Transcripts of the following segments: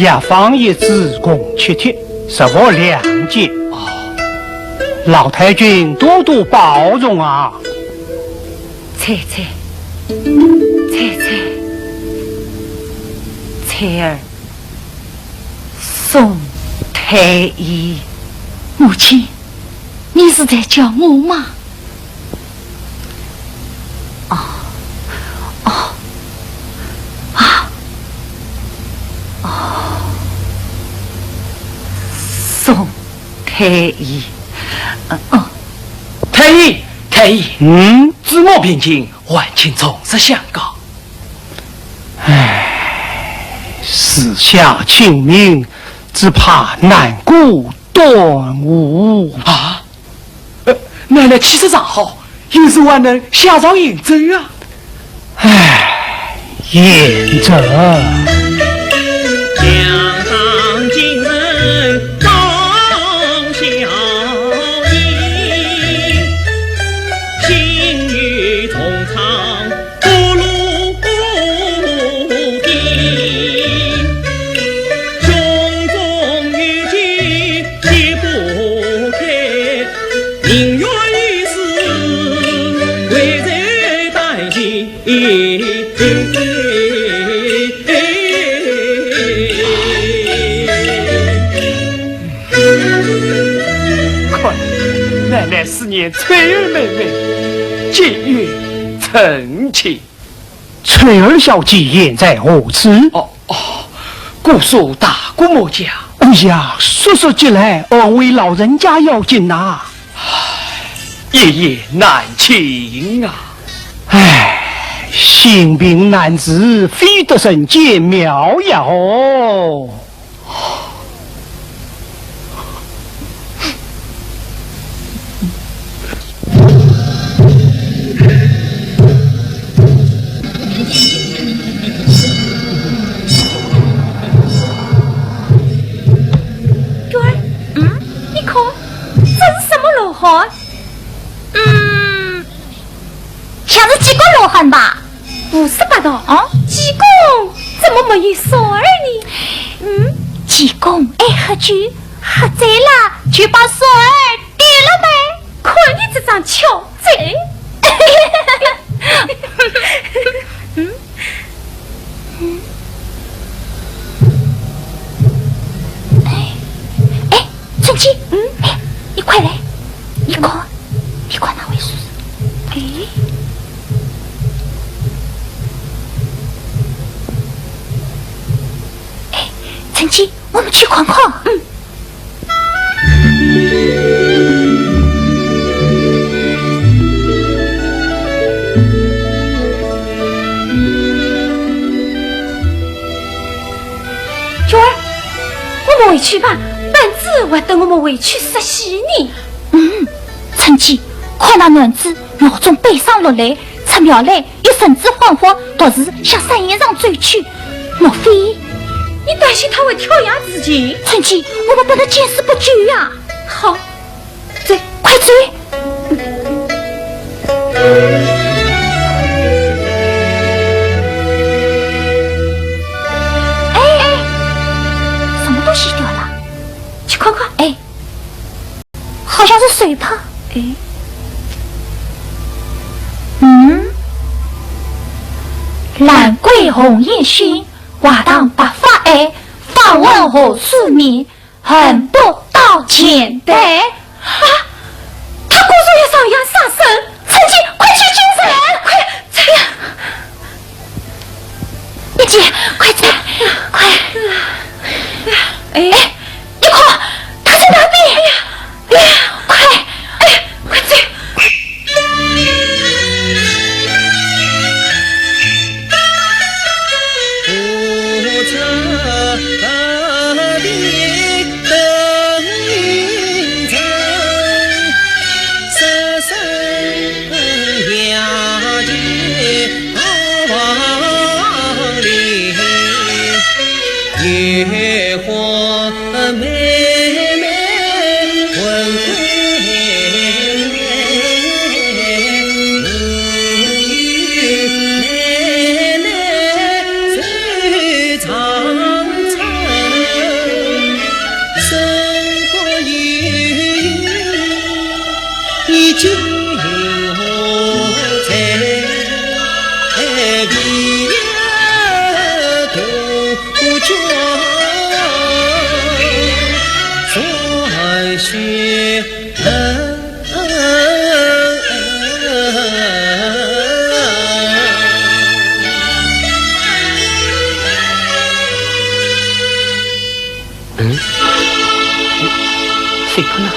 一方也只供7天，实我谅解。老太君多多包容啊！彩儿，宋太医，母亲，你是在叫我吗？宋太医，太医，自我平静，还请从实相告。时下清明，只怕难过端午啊！奶奶气色尚好，有时还能下场验证啊。验证。两行今日报效应，心语通畅不露底，胸中语句解不开，宁愿一死为在代替。奶奶思念翠儿妹妹，节约陈情。翠儿小姐现在何处？姑苏大姑母家。哎呀，说说起来，二位老人家要紧呐。爷爷难请啊。性病难治，非得人间妙药哦。你看，这是什么罗汉？像是济公罗汉吧？胡说八道啊！济公怎么没有少儿呢？济公爱喝酒，喝醉了就把少儿点了呗。看你这张巧嘴！春姬，你快来，你看那位叔叔，春姬，我们去看看。娟儿，我们回去吧。还等我们回去实习呢。春姬，看那男子脑中悲伤落来，出庙来又神志恍惚，独自向山岩上走去。莫非你担心他会跳崖自尽？春姬，我们不能见死不救呀！好，走，快走！什么东西掉了？去看看，好像是水泡，兰桂红叶熏，瓦当白发爱，访问何处面，恨不到前代。啊！他果然要上阳杀生，趁机快去精神，快这样！一姐，快走，快！你看他在哪边？快！快走！不测别等云层，深深崖间望里，月花妹妹问归，奶奶走长城。雪。谁碰了？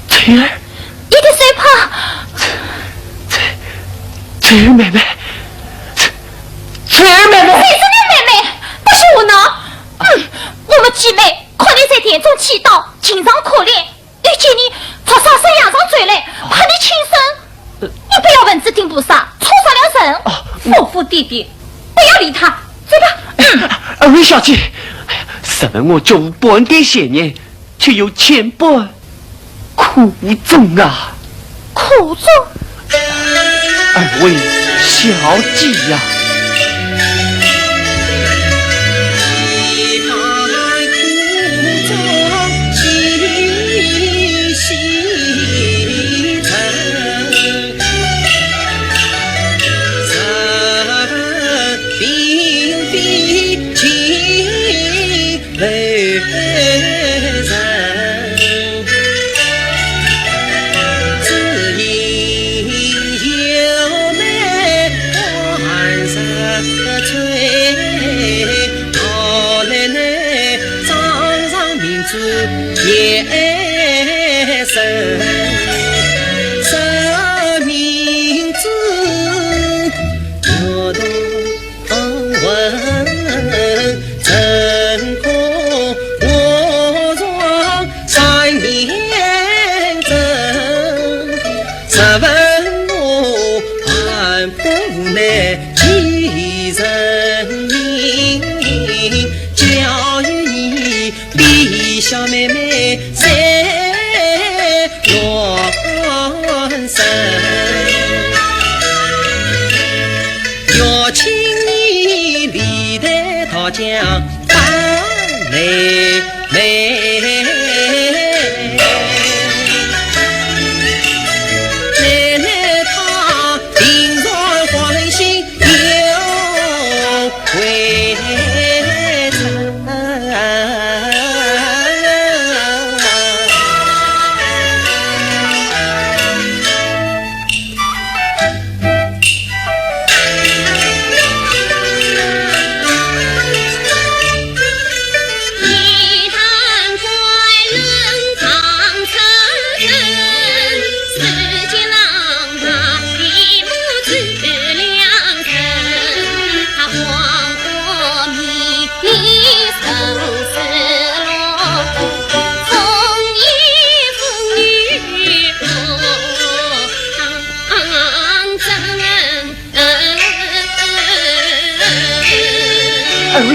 翠儿，你的谁怕？翠儿妹妹，翠儿妹妹，谁是你妹妹？不是我呢。我们姐妹看你在田中祈祷，经常可怜，遇见你朝上山崖上坠来，怕你轻生。你不要文字听菩萨，冲上两神，佛佛弟弟，不要理他，走吧。二位小姐，审问我就无半点邪念，却有千般苦衷啊！苦衷？二位小姐呀！小妹妹在乱生，要请你离台到江把妹妹，奶奶她平常欢喜又回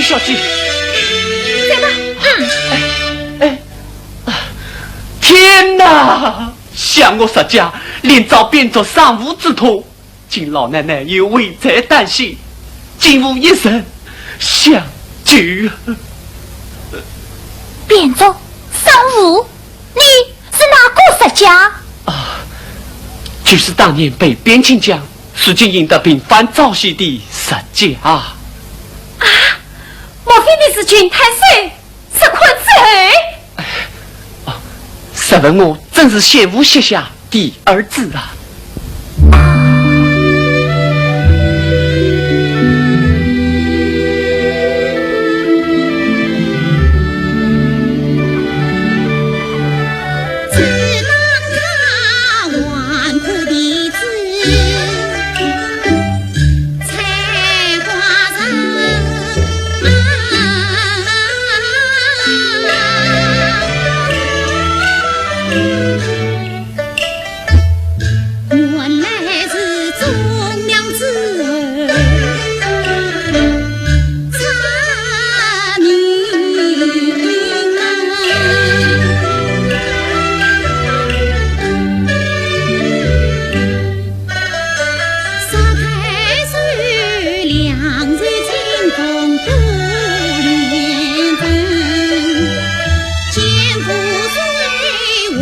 小姐，对吧？天哪！想我实家连早变作丧夫之徒，今老奶奶又为财担心，今无一生相聚。变作丧夫？你是哪个实家？就是当年被边境将，如今赢得平反朝夕的实家。莫非你是郡太岁，是坤之儿？试问我真是羡无膝下的儿子啊！见父虽为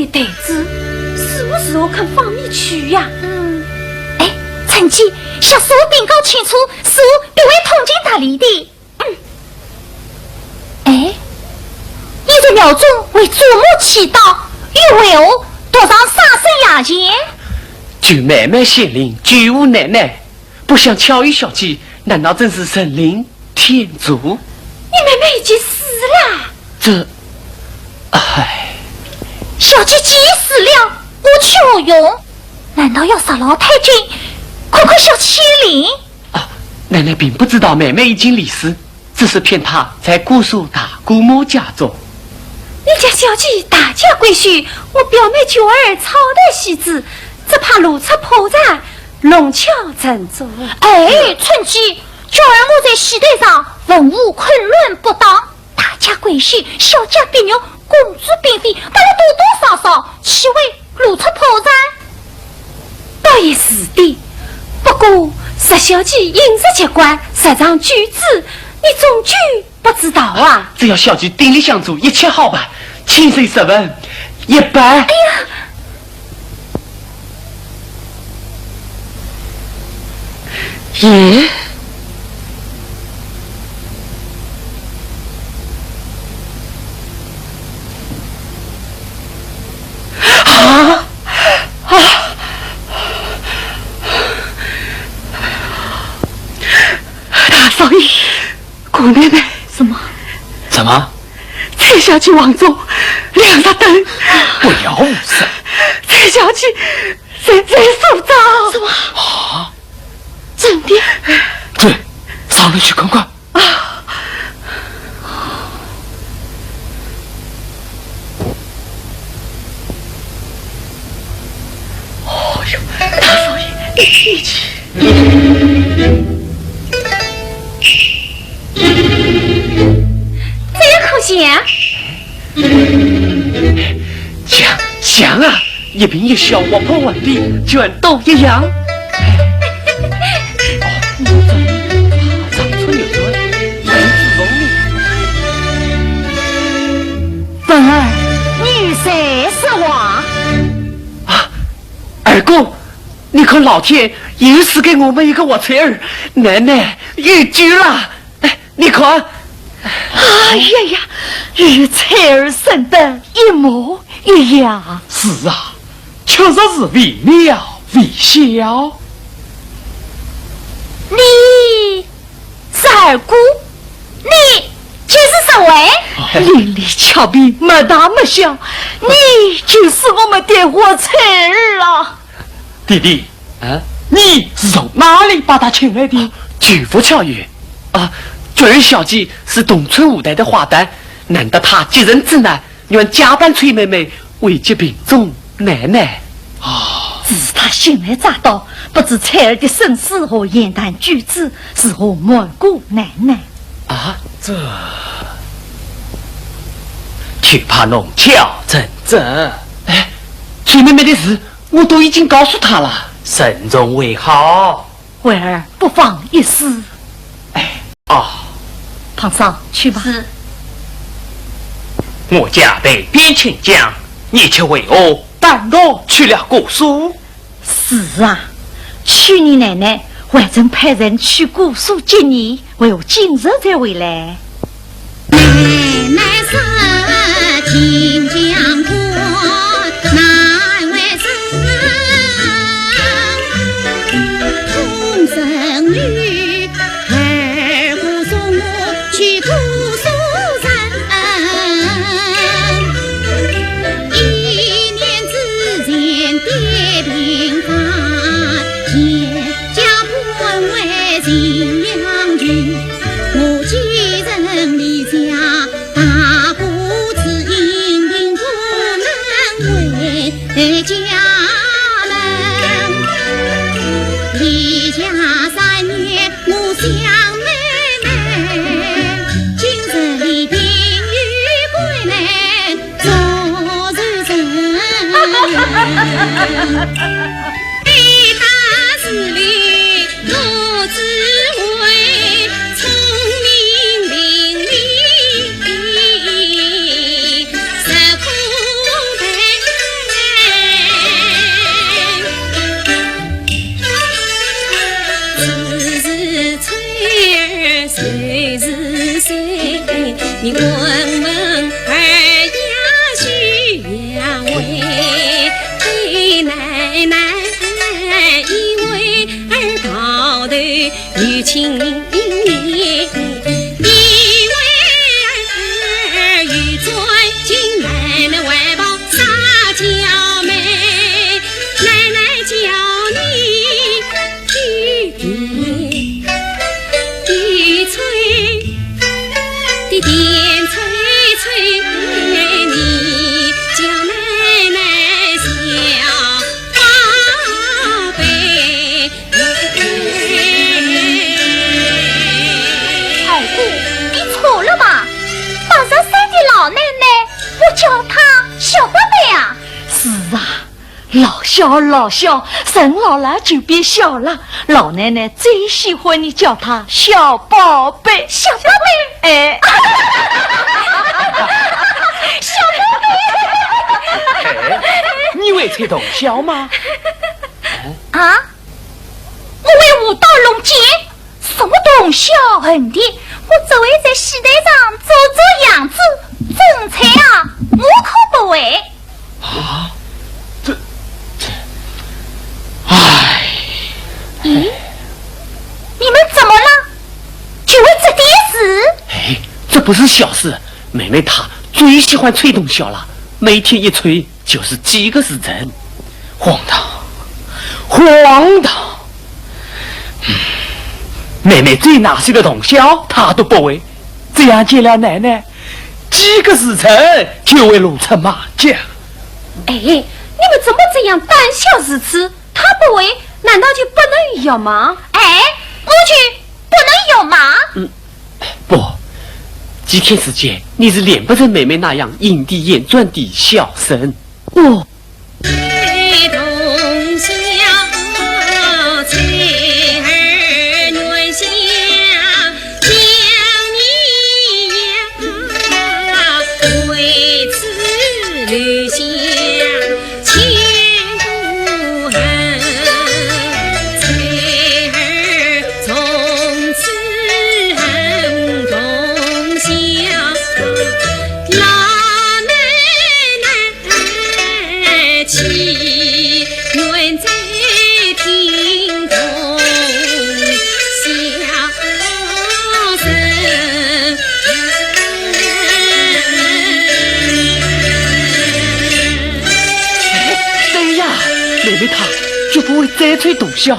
的台子，是不是我肯放你去呀？哎，陈记，向师傅禀告清楚，师傅必会通情达理的。哎，你在庙中为祖母祈祷，欲为我多上杀生牙钱。据妹妹县令，居无奶奶，不想巧遇小姐，难道真是神灵天助？你妹妹已经死了。这，唉，小姐既死了，我去无用，难道要杀老太君？快快小欺凌！啊，奶奶并不知道妹妹已经离世，只是骗她在姑叔大姑母家中。你家小姐大家规矩，我表妹九儿操的戏子，只怕路出破绽，弄巧成拙。哎，春姬，九儿我在戏台上文武昆仑不当，大家规矩，小家别扭，公主并非，把他多多少少，岂为路出破绽？倒也是的，不过石小姐饮食习惯，时常举止，你总居不知道啊。只要小姐鼎力相助，一切好办。千岁十问100。哎呀，耶！大少爷，姑奶奶，什么？蔡小姐王中亮着灯，不要无声。蔡小姐在受伤。什么？啊！真的？对，上楼去看看。哦哟，大少爷，你去。这样可行？像啊，一颦一笑活泼稳定，全都一样。凤儿，女婿是我。啊，二姑，你看老天又是给我们一个活财儿，奶奶遇居了。哎，你看。哎呀呀，与彩儿生得一模一样。是啊，确实是为妙为小。你是二姑，你就是这位？伶俐俏皮，没大没小，你就是我们的活彩儿啊！弟弟，啊，你是从哪里把他请来的？举夫巧遇啊。这儿小姐是东村五代的花旦，难得她急人之难，愿假扮崔妹妹慰藉病中奶奶。啊！只是他新来乍到，不知彩儿的身世和言谈举止，是和蒙古奶奶。啊，这却怕弄巧成拙。哎，崔妹妹的事我都已经告诉她了，慎重为好。慧儿不妨一试。哎，堂嫂，去吧。是。我家被边请将，你却为我带我去了姑苏。是啊，去年奶奶还曾派人去姑苏接你，为我今日才回来。奶奶是金江国哪位是同生女，二姑送我去姑苏城，一年之前跌平发，结家本为秦良君，我继承李家。大不知因病不能为家人，离家3年我想妹妹，今日离病与归来做人生，对大事理我只为聪明伶俐。你问问儿呀需要为奶奶，因为儿高头有情义，因为儿欲钻进奶奶怀抱撒娇媚，奶奶叫你去点翠的点翠翠，你叫奶奶小宝贝。二姑，你错了吧？83的老奶奶，我叫她小宝贝啊。是啊，老小，人老了就变小了。老奶奶最喜欢你叫她小宝贝，小宝贝，哎，小宝贝。你会吹洞箫吗？啊！我为舞蹈龙剑，什么东西啊？很的，我只会在戏台上做样子，真才啊，我可不会。啊，唉，咦，你们怎么了？就为这点事？哎，这不是小事。妹妹她最喜欢吹洞箫了，每天一吹就是几个时辰。荒唐！妹妹最拿手的洞箫她都不会，这样见了奶奶，几个时辰就会露出马脚。哎，你们怎么这样胆小如此？他不会，难道就不能有吗？哎，我去，不能有吗？不，几天时间你是练不成妹妹那样莺啼燕转的笑声。我吹洞箫，吹儿暖香，像你呀，为此留下千古恨。吹儿从此恨洞箫，老奶奶祈愿在听筒箫声。对呀，妹妹她绝不会再吹洞箫，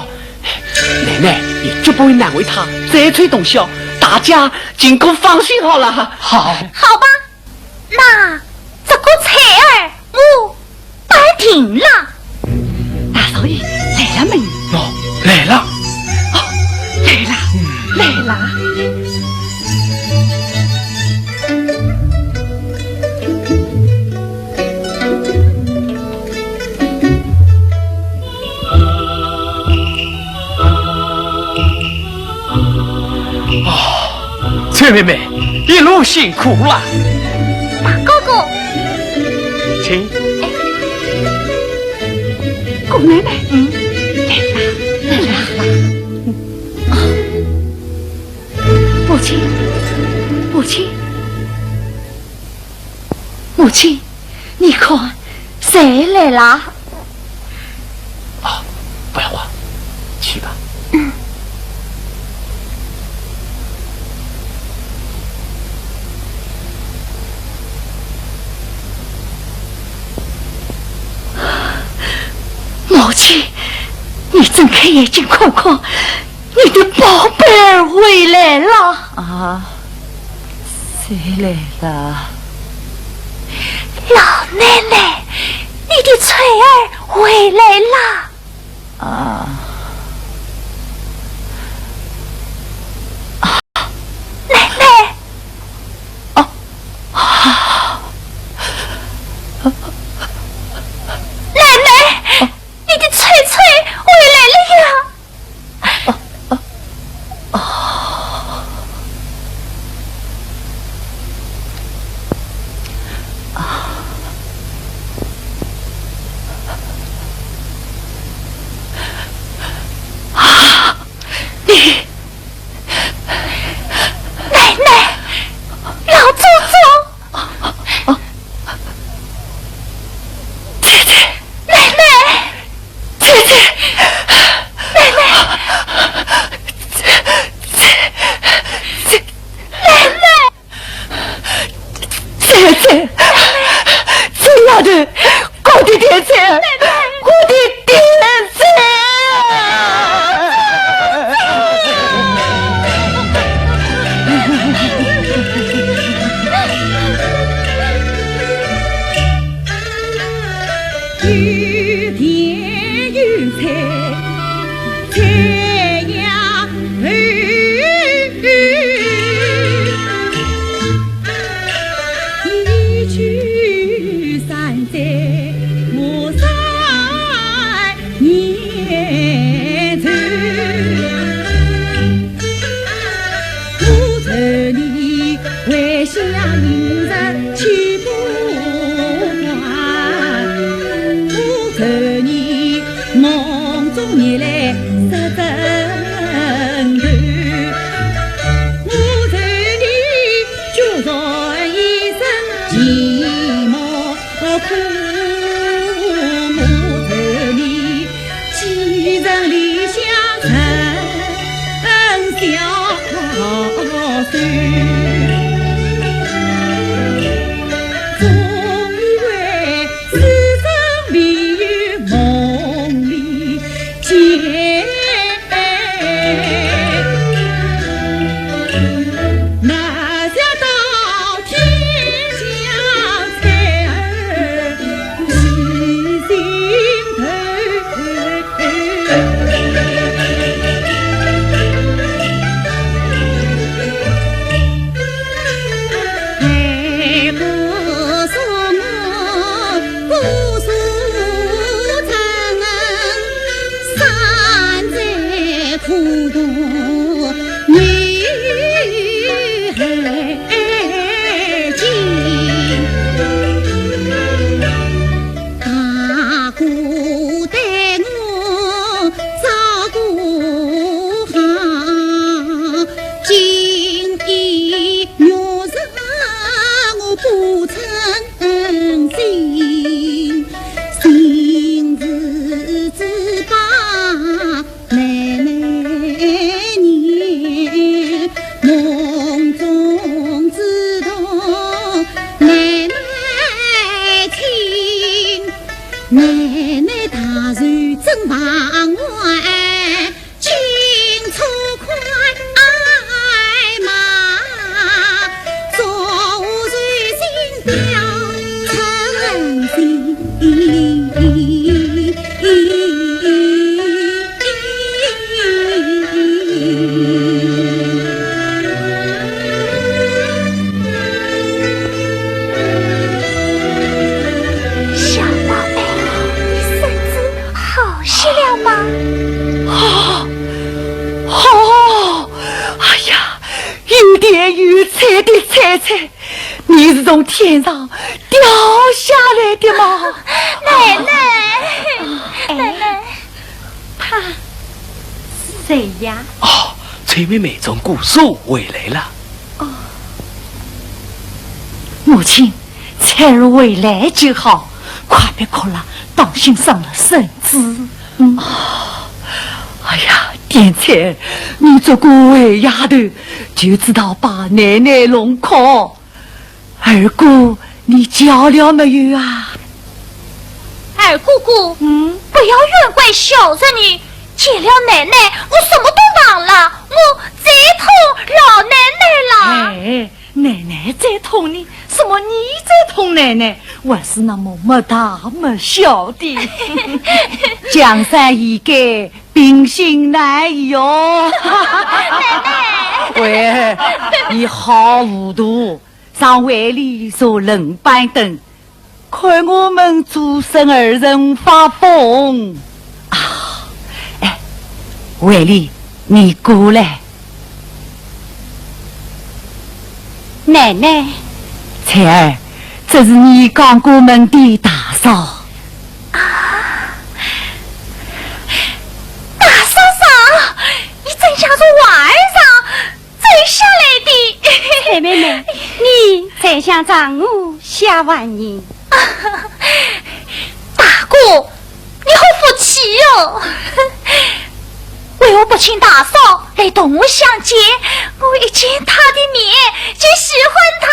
奶奶也绝不会难为她再吹洞箫，大家尽可放心好了。好，好吧，那这个彩儿我摆停了。大少爷来了没？哦，来了。来了。崔妹妹一路辛苦了，大哥哥，请。姑奶奶，母亲，你看谁来了？啊，不要慌，去吧。母亲，你睁开眼睛看看，你的宝贝儿回来了啊！谁来了？老奶奶，你的翠儿回来了。啊！奶奶，奶奶，你的翠翠回来了呀！菜，这丫头，我的点菜，我的点菜。有田有菜，菜呀一曲三载我三年愁，我愁你为乡有人去不愁你梦中你来失枕头，我愁你就算一生寂寞苦，我愁你寄人篱下成小手。你是从天上掉下来的吗？奶奶，奶奶，他是谁呀？哦，崔妹妹从古树回来了。哦，母亲，彩儿回来就好，快别哭了，当心伤了身子。哎呀，点彩，你这个坏丫头，就知道把奶奶弄哭。二姑，你叫了没有啊？二姑姑，不要怨怪小侄女，见了奶奶，我什么都忘了，我再痛老奶奶了。哎，奶奶在痛你，什么你在痛奶奶？我是那么没大没小的，江山易改，秉性难移哦。奶奶，喂，你好糊涂。上怀里坐冷板凳，看我们诸生二人发疯啊！哎，怀里，你过来。奶奶，彩儿，这是你刚过门的大嫂。啊，大嫂嫂，你真像是娃儿上摘下来的。彩妹妹，你才想丈我下万人。大姑，你好福气哦！为我不请大嫂来同我相见，我一见她的面就喜欢她。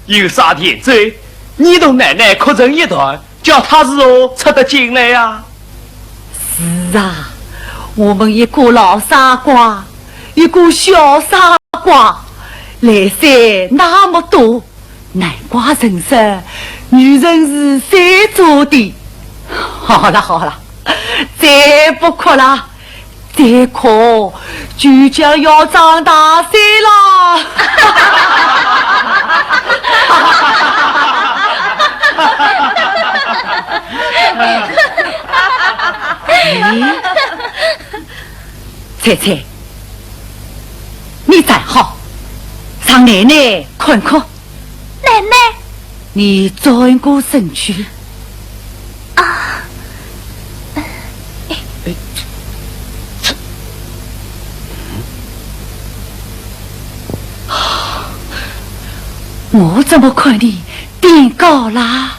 有啥田罪？你同奶奶哭成一团，叫他如何出得进来呀？是啊，我们一个老傻瓜，一个小傻瓜，来塞那么多，难怪人生女人是最做的。好了好了，再不哭了，再哭就将要长大岁了。菜菜，你站好，让奶奶看看。奶奶你转过身去。啊，我怎么看你变高啦？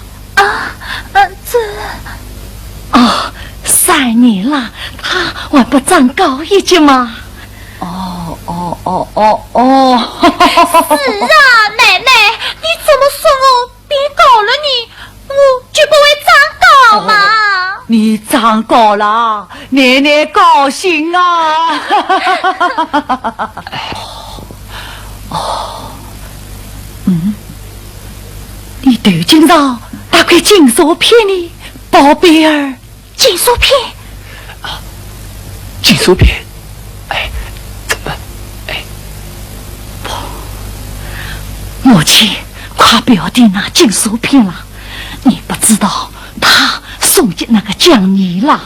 哦，3年了，他还不长高一截吗？哦。是啊，奶奶，你怎么说我变高了呢？我就不会长高嘛。你长高了，奶奶高兴啊！你头颈上那块金属片呢，宝贝儿？金属片？金属片？哎，怎么？哎，母亲，快不要订那金属片了，你不知道他送进那个江泥了。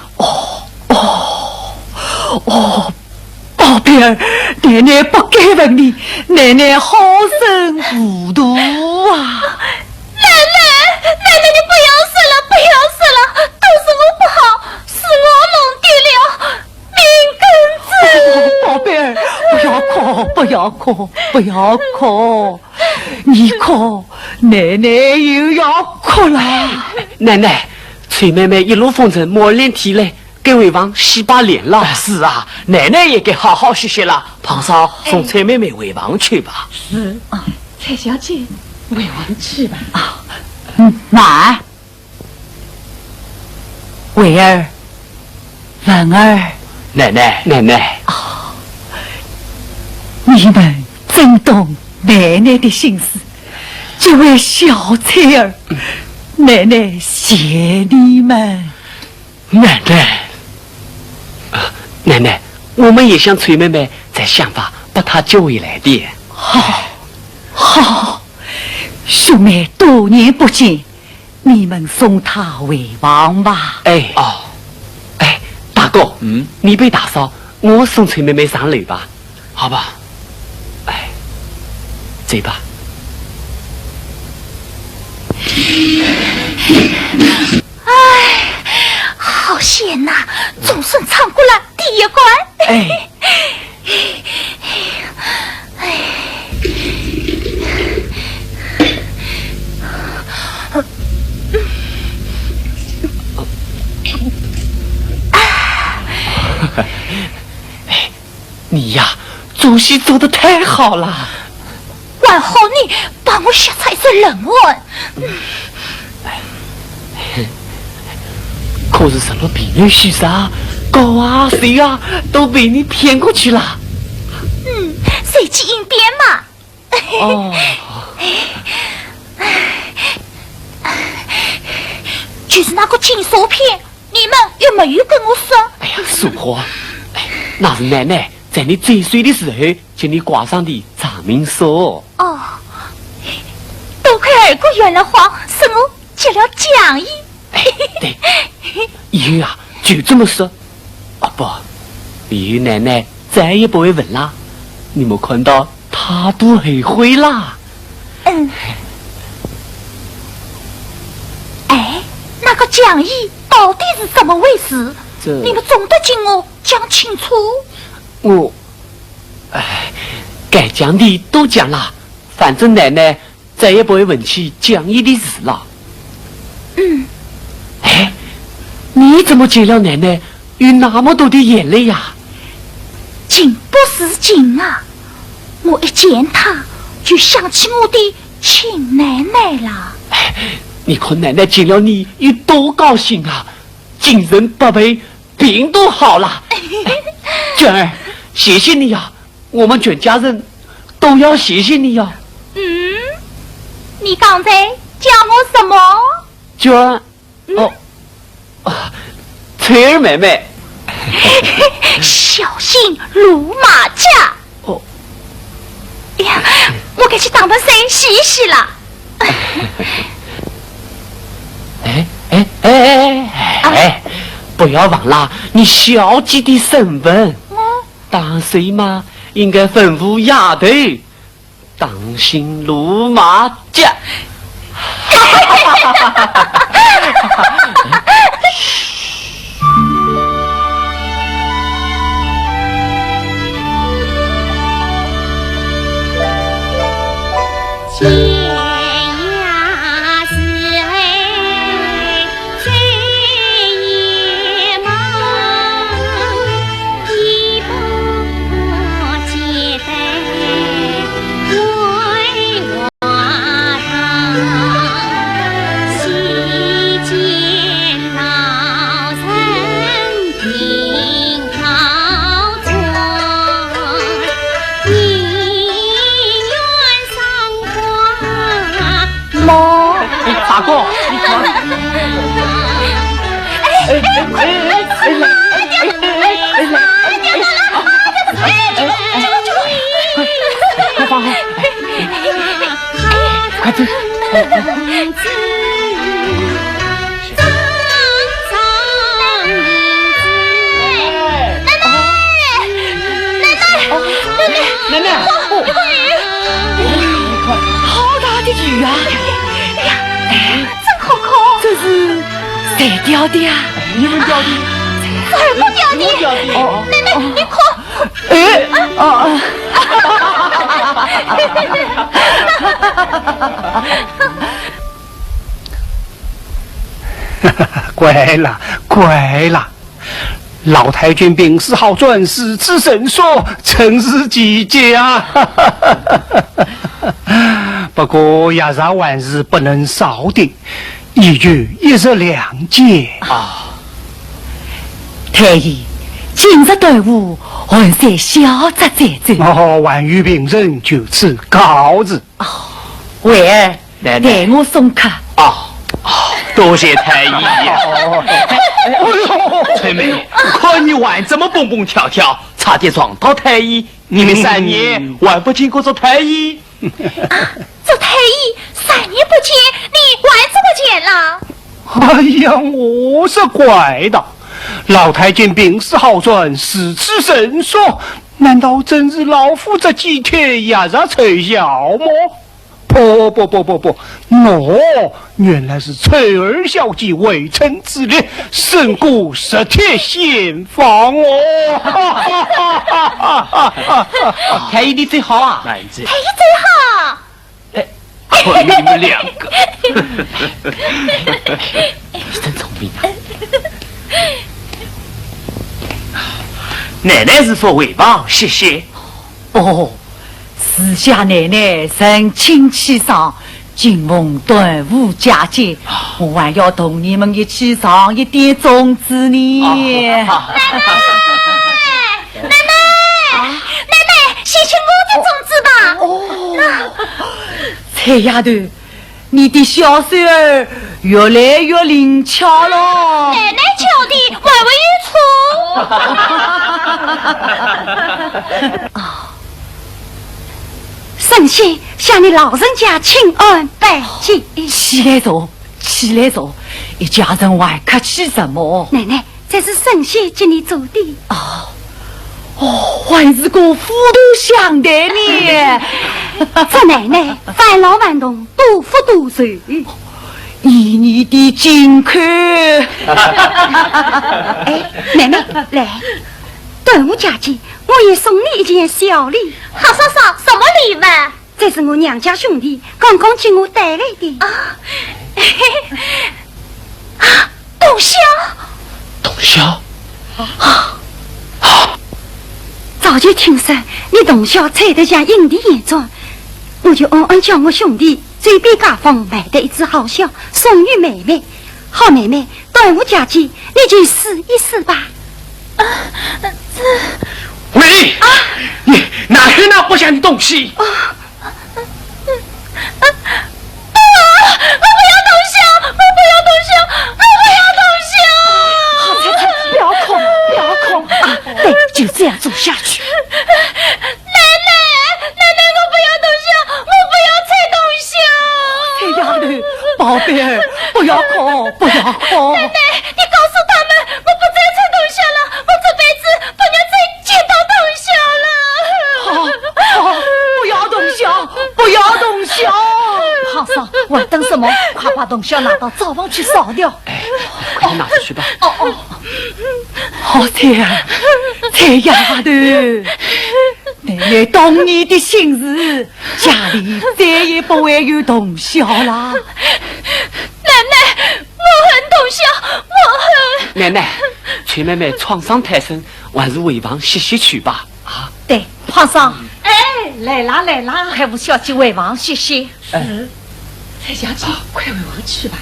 宝贝儿，奶奶不该问你，奶奶好生糊涂啊！奶奶，你不要说了，不要说了，都是我不好，是我弄丢了命根子。宝贝儿，不要哭，不要哭，不要哭，你哭，奶奶又要哭了。奶奶，崔妹妹一路风尘，磨练体力，该回房洗把脸了。是啊，奶奶也该好好休息了。胖嫂，送崔妹妹回房去吧。是啊，蔡小姐，回房去吧。妈，维儿，文儿，奶奶，你们真懂奶奶的心思，这位小翠儿，奶奶谢你们。奶奶，我们也想崔妹妹再想法把她救回来的。好，兄妹多年不见，你们送她回房吧。大哥，你陪大嫂，我送崔妹妹上楼吧，好吧？走吧。好险呐，总算闯过了第一关。你呀，做戏做得太好了。还好你帮我学出一身人文。可是什么别人许啥高啊谁啊都被你骗过去了。随机应变嘛。就是那个金属片，你们有没有跟我说？素花，那是奶奶在你最岁的时候叫你挂上的长命锁。多亏二哥圆了谎，使我结了讲义。对，以后啊就这么说。不，以后奶奶再也不会问啦。你们看到她都后悔啦。那个讲义到底是怎么回事？这你们总得请我讲清楚。我，该讲的都讲了，反正奶奶再也不会问起讲义的事了。你怎么见了奶奶有那么多的眼泪呀？情不是情啊！我一见他就想起我的请奶奶啦。你看奶奶见了你有多高兴啊！精神百倍，病都好了。娟儿，谢谢你呀，我们全家人都要谢谢你呀。你刚才叫我什么？娟儿，翠儿妹妹。小心鲁马甲。哦，哎呀，我该去打把伞洗一洗了。不要忘了你小姐的身份。当谁嘛，应该吩咐丫头当心鲁马甲。大哥，你看，快放好，快走。奶奶，好大的雨啊！这是谁掉的呀？你们掉的？二姑掉的。奶奶，你乖了，乖了。老太君病势好转，使之神说，真是吉祥。不过亚啥万事不能少的，一句一日两节啊。太医，今日队伍还在小泽在走。万遇病人就此告辞。慧儿，奶奶代我送客。多谢太医呀！翠梅，看你玩这么蹦蹦跳跳，差点撞到太医。你们3年玩不见过做太医。做太医3年不见，你玩怎么见了？哎呀，我是怪的。老太君病势好转，使之神说，难道真是老夫这几天压着吹箫吗？不，原来是翠儿小姐为臣之列，胜过10铁先锋哦！太医你最好啊！太医最好。看你们2个，真聪明啊！奶奶是否回报？谢谢。私下奶奶神清气爽，今逢端午佳节，我还要同你们一起上一点粽子呢。奶奶，先吃我的粽子吧。蔡丫头，你的小孙儿越来越灵巧了。奶奶教的，万无一错。圣贤向你老人家请安拜见。起来坐，一家人还客气什么？奶奶，这是圣贤接你走的。还是个糊涂相待呢。这奶奶烦劳万动，多福多寿。以你的金口。奶奶来，端午佳节，我也送你一件小礼。好嫂嫂，什么礼物？这是我娘家兄弟刚刚请我带来的。董潇。早就听说你董潇才得像影帝一样，我就暗暗叫我兄弟最边家坊买的一只好笑，送与妹妹。好妹妹，端午佳节，你就试一试吧。喂，你哪去那不像的东西？我不要东西，我不要东西，我不要东西！好彩彩，不要哭，不要哭啊！对，就这样走下去。奶奶，我不要东西，我不要吃东西。丫头，宝贝儿，不要哭，不要哭。奶奶，你告诉他们，我不再吃东西了，我这辈子不要再见到东西了。好，不要动手，不要动手。皇上，还等什么？快把东西拿到灶房去烧掉。快点拿出去吧。好彩啊，彩丫头，奶奶懂你的心事，家里再也不会有动小了。奶奶，我很懂笑，我很。奶奶，崔妹妹创伤太深，还是回房歇歇去吧。啊，对，皇上，哎，来啦来啦，快扶小姐回房歇歇。是，蔡小姐，快回房去吧。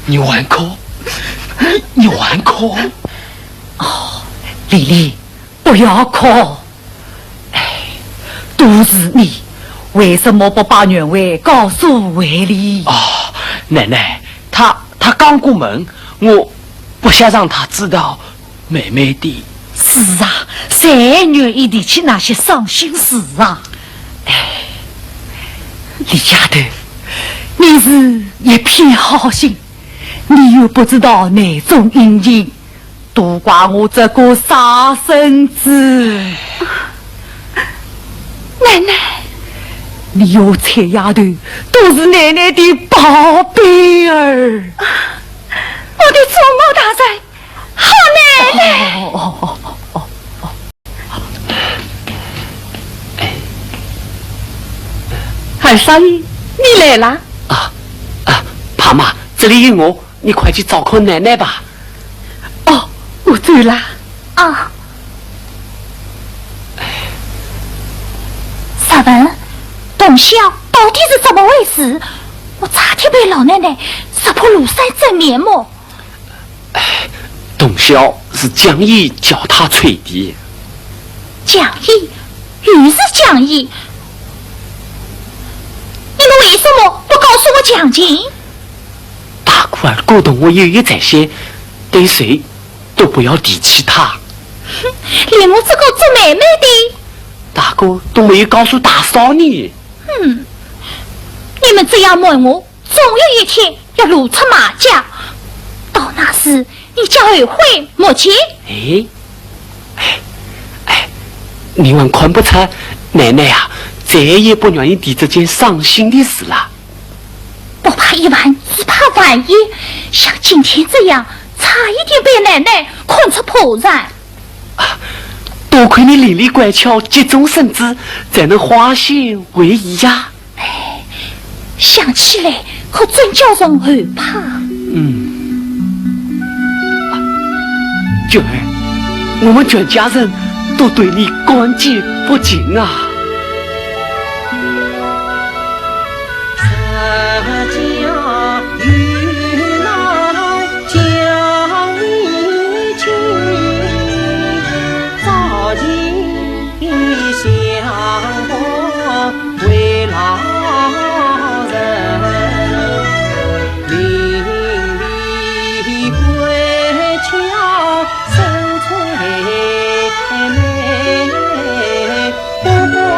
你还哭？你还哭？哦，丽丽，不要哭。哎，都是你，为什么不把原委告诉维丽？哦，奶奶，她刚过门，我不想让她知道妹妹的。是啊，谁愿意提起那些伤心事啊？哎，李丫头，你是一片好心，你又不知道那种阴影，都怪我这个傻孙子。奶奶，你和蔡丫头都是奶奶的宝贝儿。我的祖母大人，好奶奶。二少爷，你来了。爸妈，这里有我，你快去照看奶奶吧。哦，我走了。啊，萨文，董孝到底是怎么回事？我差点被老奶奶识破庐山真面目。董孝是江义叫他吹的。蒋义，又是蒋义，你们为什么不告诉我蒋情？大姑儿沟通我有意在先，对谁都不要提起他。连我这个做妹妹的，大哥都没有告诉大嫂你。你们这样问我，总有一天要露出马脚。到那时，你将后悔莫及。你还看不出奶奶啊，再也不愿意提这件伤心的事了。不怕一万，只怕万一。像今天这样，差一点被奶奶困出破绽。多亏你伶俐乖巧，急中生智，才能化险为夷呀。想起来可真叫人后怕。娟儿，我们全家人都对你感激不尽啊。不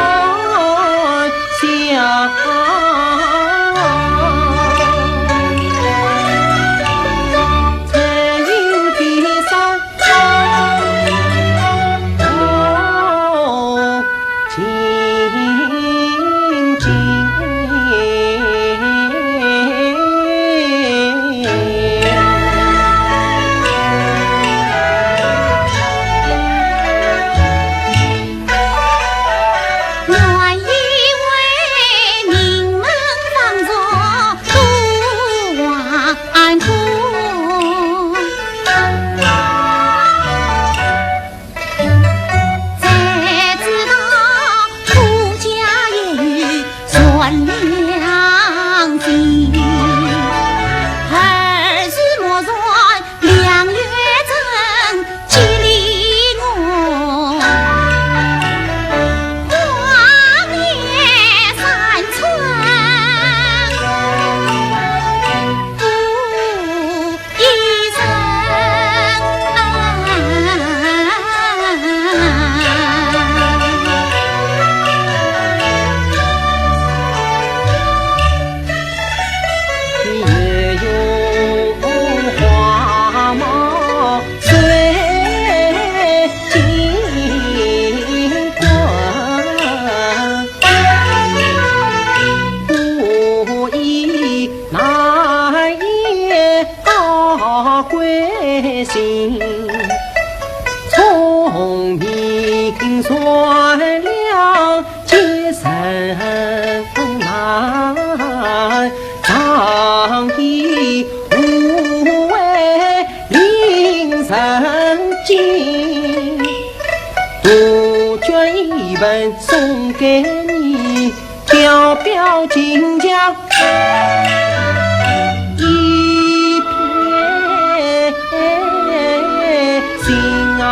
心，聪明善良皆神难，仗义无畏令人敬。杜鹃一本送给你，表表金家一片心啊。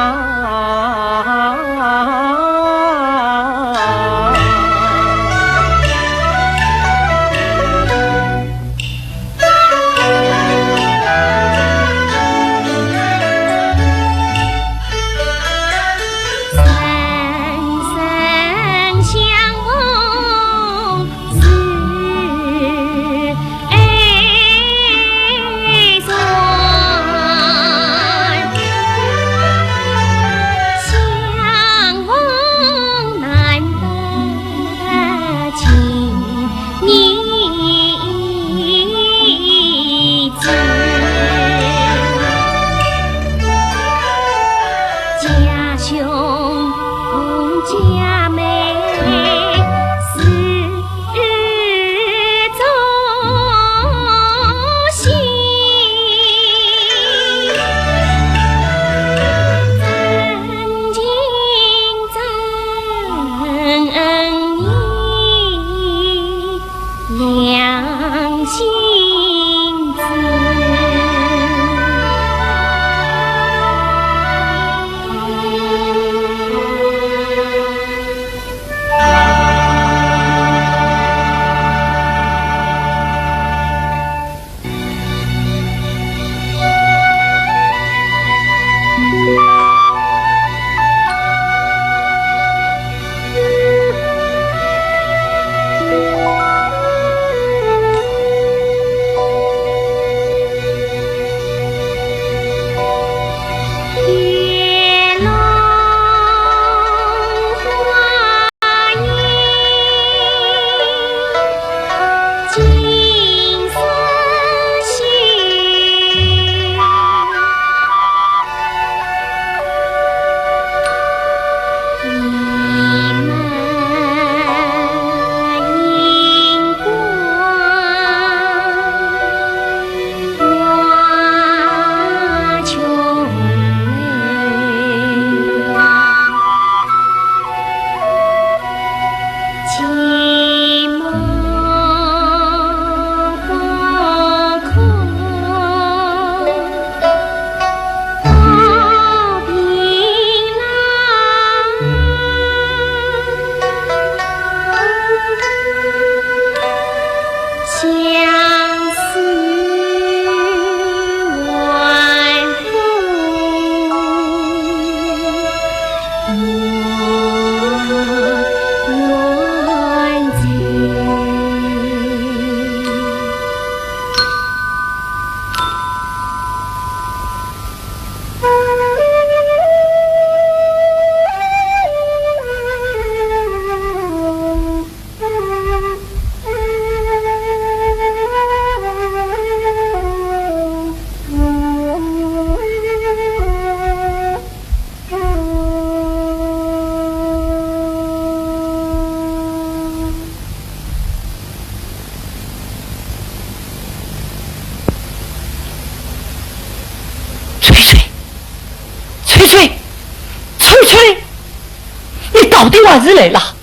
到底还是来了？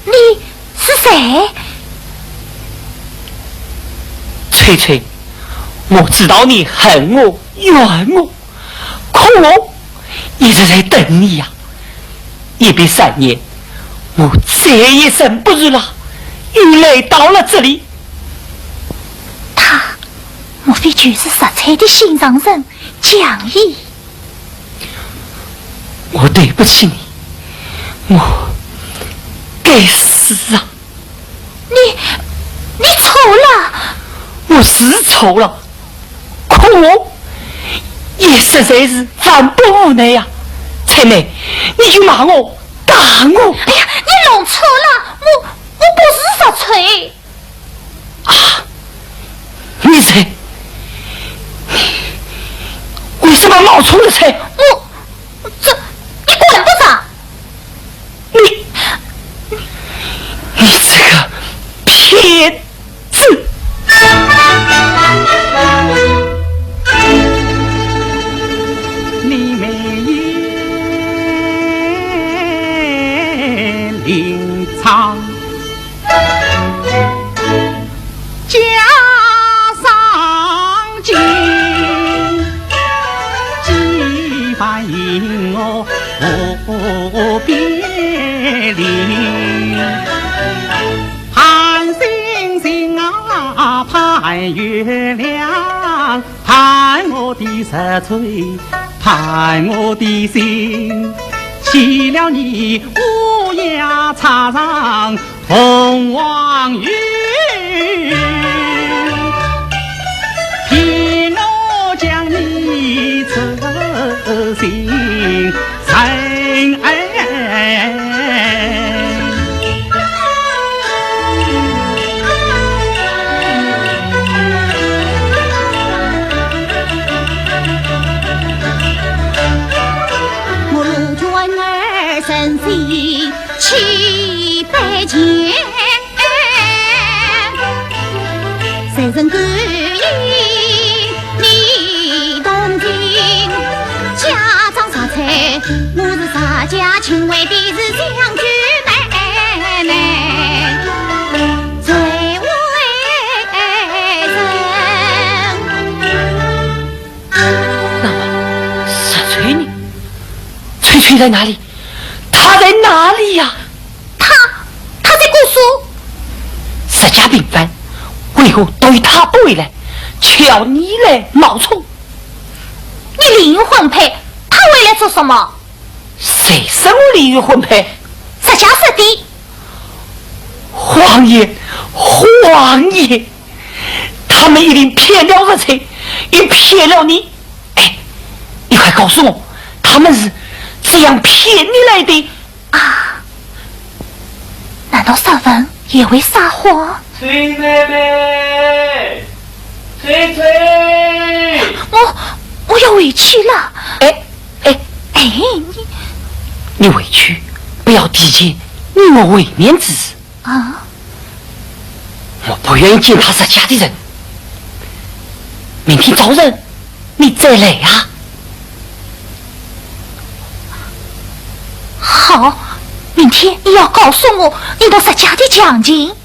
你是谁？翠翠，我知道你恨我、怨我，可我一直在等你呀。一别3年，我再也忍不住了，又来到了这里。他莫非就是石彩的心上人蒋毅？我对不起你，我该死啊！你错了，我是错了，可我也实在是万不无奈呀。彩妹，你就骂我、打我！哎呀，你弄错了，我不是石翠啊！你猜，为什么冒充了才？你滚不上！你这个骗子！你眉眼灵藏，加上金，几番引我别离。盼星星啊，盼月亮，盼我的实锤，盼我的心。弃了你乌鸦插上凤凰羽，骗我将你痴心深爱。身心七百钱，谁人感应你动听？家长啥菜，我是啥家亲为的是相聚奶奶，最为人。那么石锤呢？翠翠在哪里？他在哪里呀？他在姑苏。石家兵犯，为何对他不回来？瞧你来冒充。你灵魂配，他回来做什么？谁生我灵魂配？石家师弟。皇爷，皇爷，他们一定骗了石锤，也骗了你。哎，你快告诉我，他们是这样骗你来的啊？难道沙文也会撒谎？崔妹妹，崔崔，我要回去了。哎，你回去，不要提起你我为面之事啊！我不愿意见他石家的人。明天早晨你再来啊！好，明天你要告诉我你到石家的详情。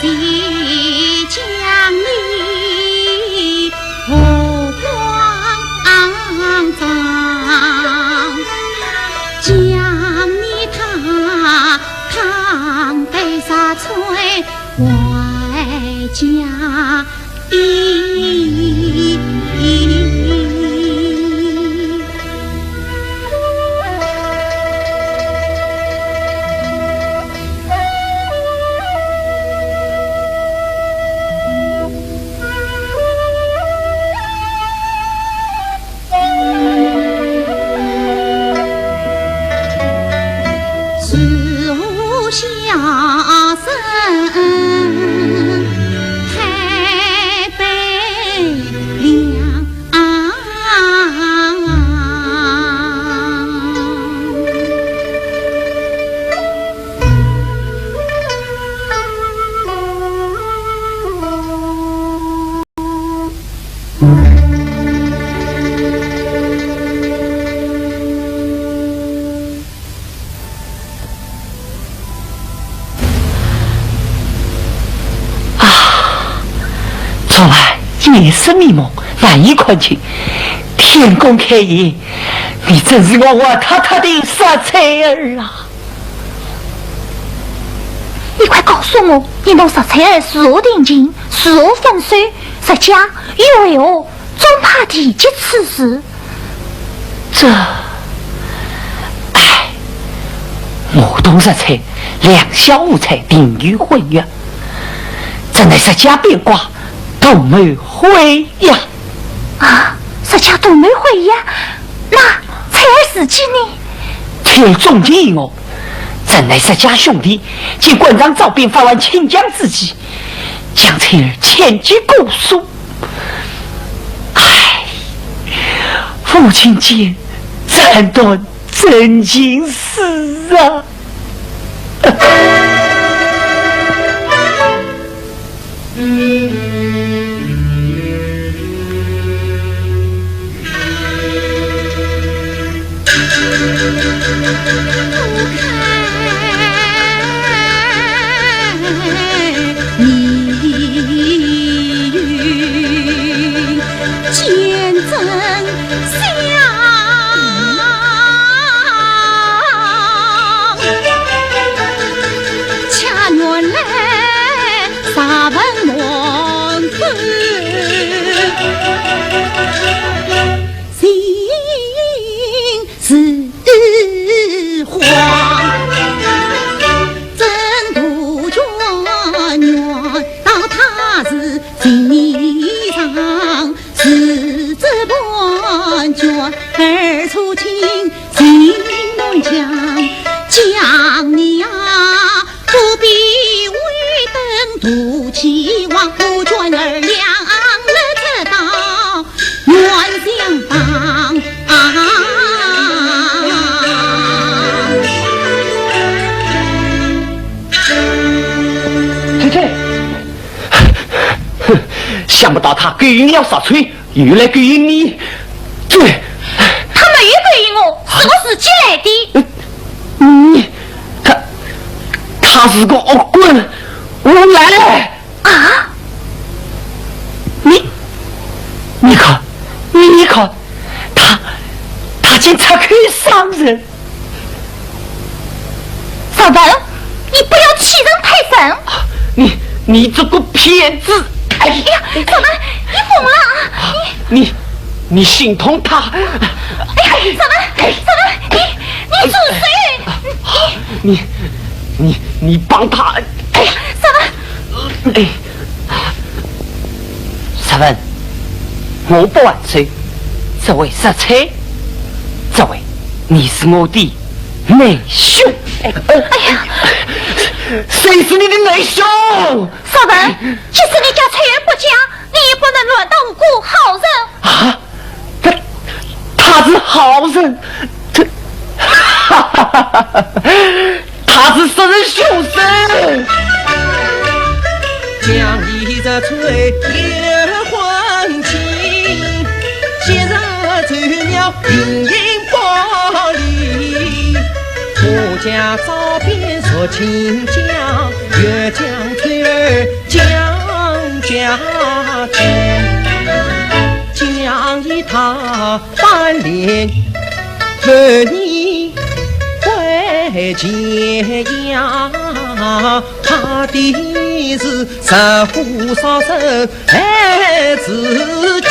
即将你目光张，将你躺被杀催外家意。夜色迷蒙，难以看清。天公开眼，你真是我太太的傻彩儿啊！你快告诉我，你弄傻彩儿是何定情，是何分手？实家又为何总怕提及此事？这，我同实彩两小无猜，定于婚约，怎奈实家变卦。都没回呀！啊，实家都没回呀？那彩儿自己呢？彩儿中计我，怎奈实家兄弟见馆长招兵发完请将之际，将彩儿牵去姑苏。父亲节斩断真情丝啊！想不到他勾引了少翠，又来勾引你，对，他没有勾引我，是我自己来的。他是个恶棍，我来了啊！你看，他竟插口伤人。少文，你不要欺人太甚！你这个骗子！哎呀，少文，你疯了啊！你心痛他？哎呀，少文，你住手！你帮他！哎呀，少文！少文，我不万岁，这位实彩，这位你是我的内兄。哎呀，谁是你的内兄？少文，即使你家彩儿不嫁，你也不能乱当无辜好人啊！他是好人，他是杀人凶手。将一则翠结婚情，今日走了云影玻璃。我家招兵说亲家，越将翠儿他翻脸，儿你回见呀，怕的是十户烧身来自己，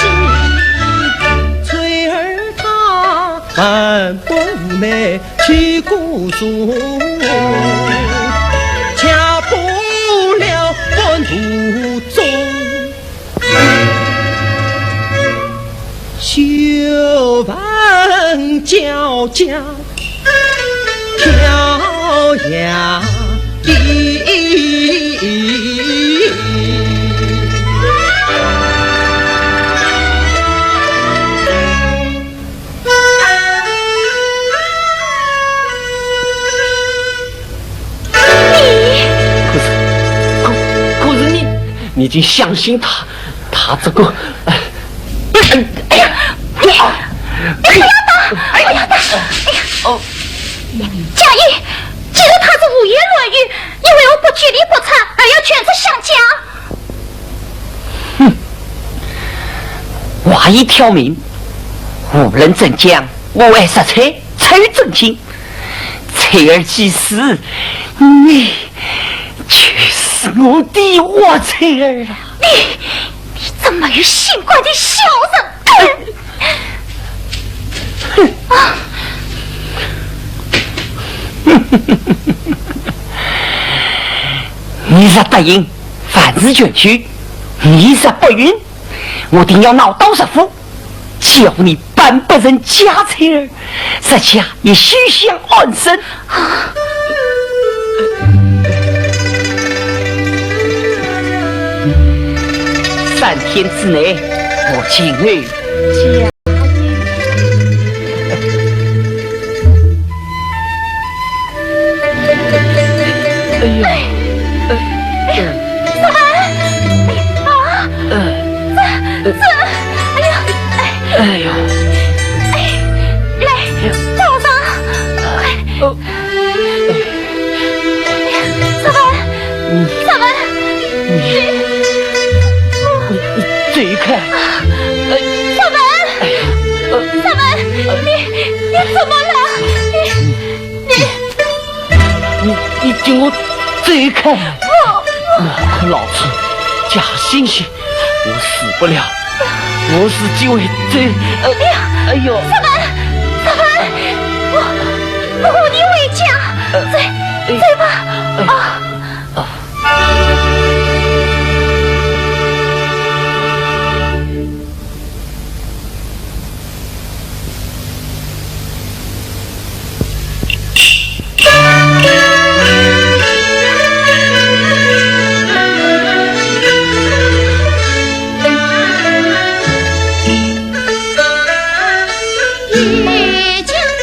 翠儿她还不能去故书，恰不了我途中。修文交加飘扬地，可是你已经相信他这个，哎呀！不要打！不要打！哦，贾谊，既然他是无言乱语，你为何不据理不睬，而要卷责相加？话已挑明，无论怎讲，我爱杀翠，才与正经。翠儿既死，你却是我的我翠儿啊！你怎么与姓关的小人？你若答应，凡事全去；你若不允，我定要闹刀石斧，叫你半不认家翠儿，这下也须享安生。3天之内，我请儿家。哎呦！来，抱上！小文，你这开！小文，你怎么了？你给我这开！我可老子假惺惺，我死不了。我是几位这哎呦！小文，我护你为家，醉吧也将你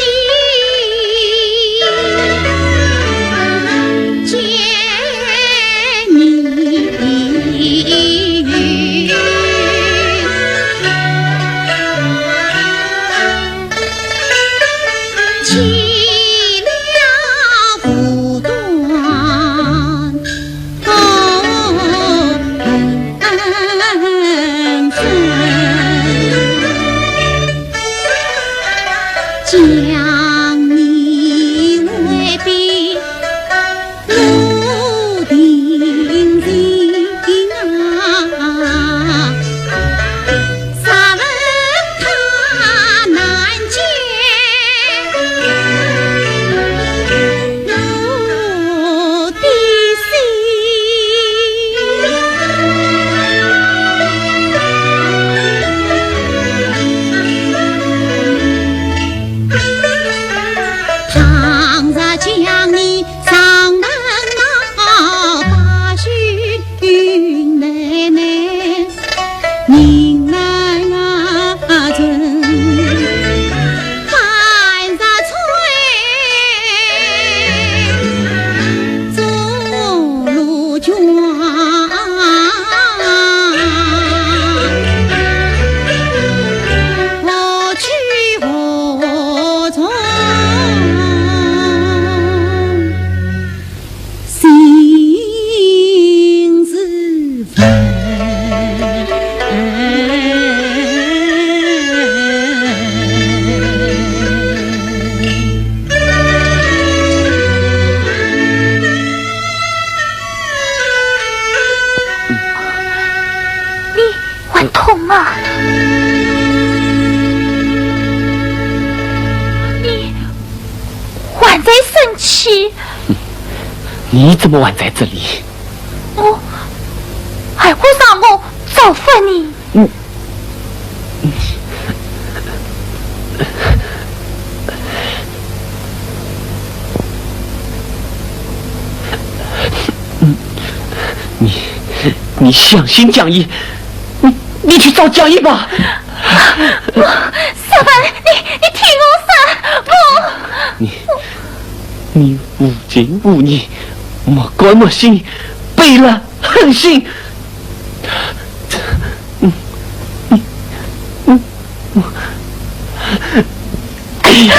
去。你怎么晚在这里？我还会让我造访你。你相信蒋毅，你去找蒋毅吧。师傅，你听我说，你无情无义，莫管莫心，背了狠心。哎呀！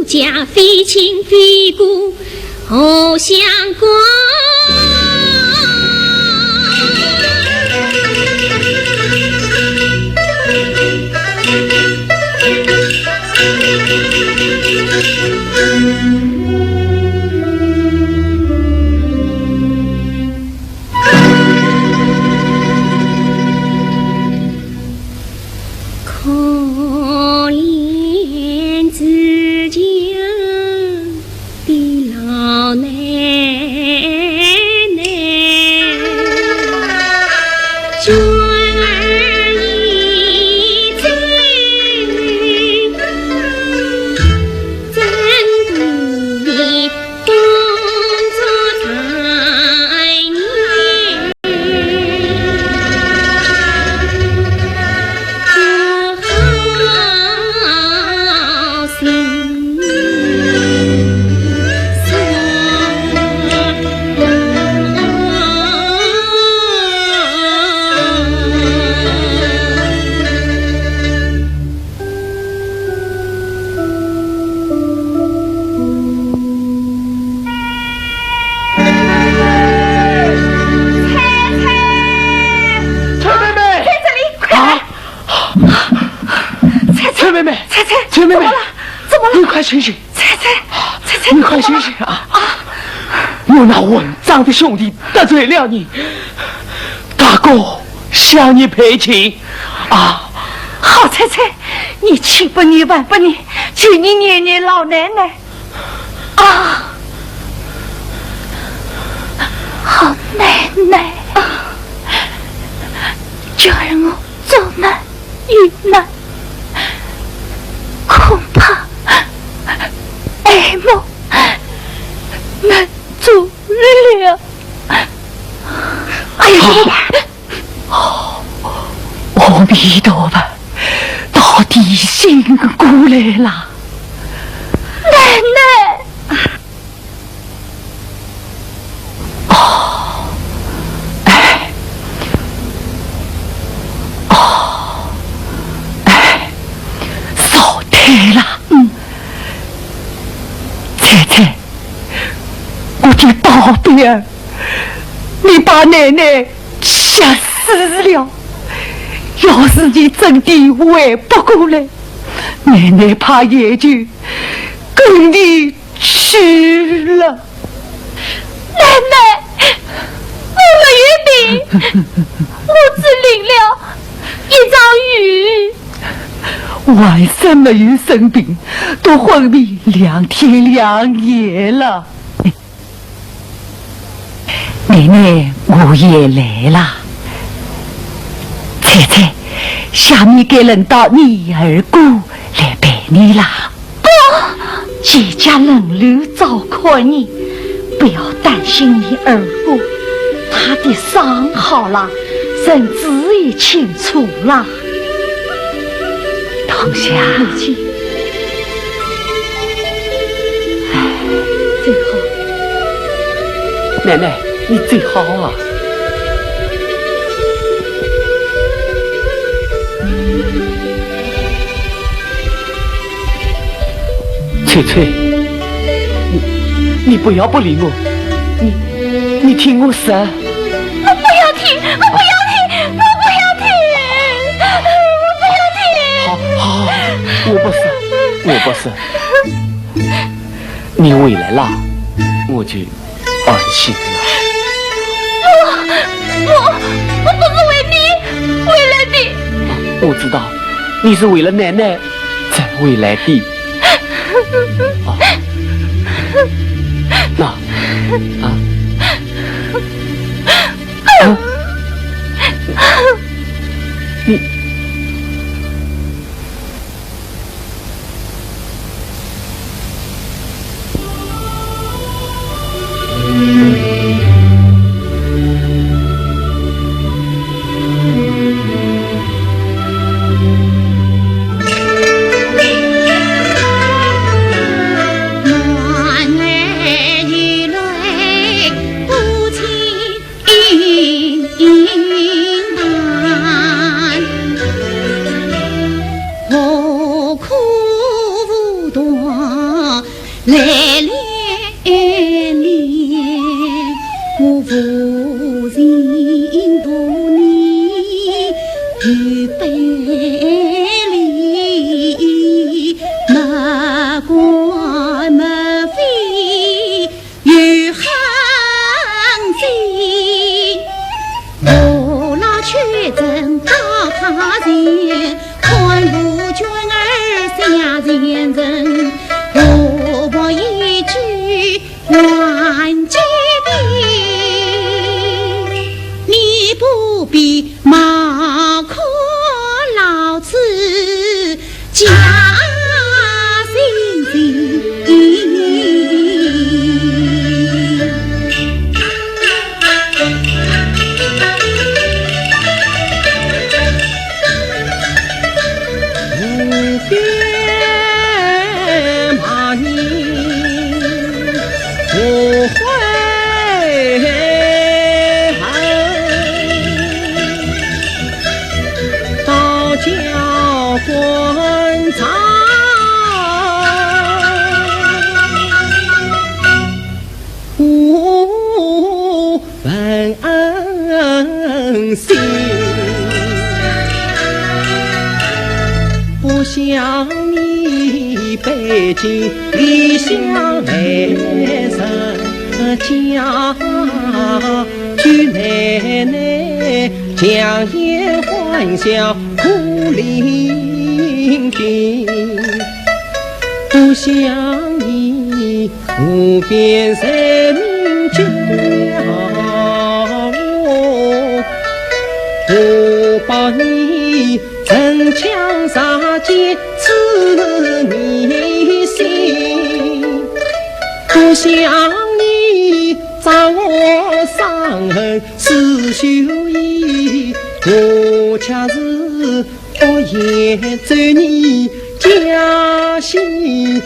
家非亲非故好相关，可怜自家的老奶奶，娟儿已在真不理工作才年。陈妹妹，怎么了？你快醒醒！彩，你快醒醒啊！我那混账的兄弟得罪了你，大哥向你赔情啊！好彩，你去不你晚不你，求你念念老奶奶啊！好奶奶啊！叫人我走难遇难。恐怕爱慕难做了。哎呀，怎么办？阿弥陀佛，到底醒过来了，奶奶。对了，彩，我的宝贝儿，你把奶奶吓死了。要是你真的回不过来，奶奶怕也就跟你去了。奶奶，我没有病，我只淋了一场雨。晚上没有生病，都昏迷2天2夜了。奶奶，我也来了。彩，下面该轮到你二姑来陪你啦。姐家人流照看你，不要担心你二姑，她的伤好了，人自己清楚了。同下，母亲，最好，奶奶，你最好啊！翠翠，你不要不理我，你听我说。我不要听，我不要听，我不要听，我不要听。好，我不是。你回来了，我就安心了。我不是为你，为了你。我知道，你是为了奶奶才回来的。那你不想你北京理想来人家，舅奶奶强颜欢笑苦伶仃，不想你无边人救了我，我把你城墙杀劫刺你心，不想你找我伤痕似绣衣，我恰是不言走你家心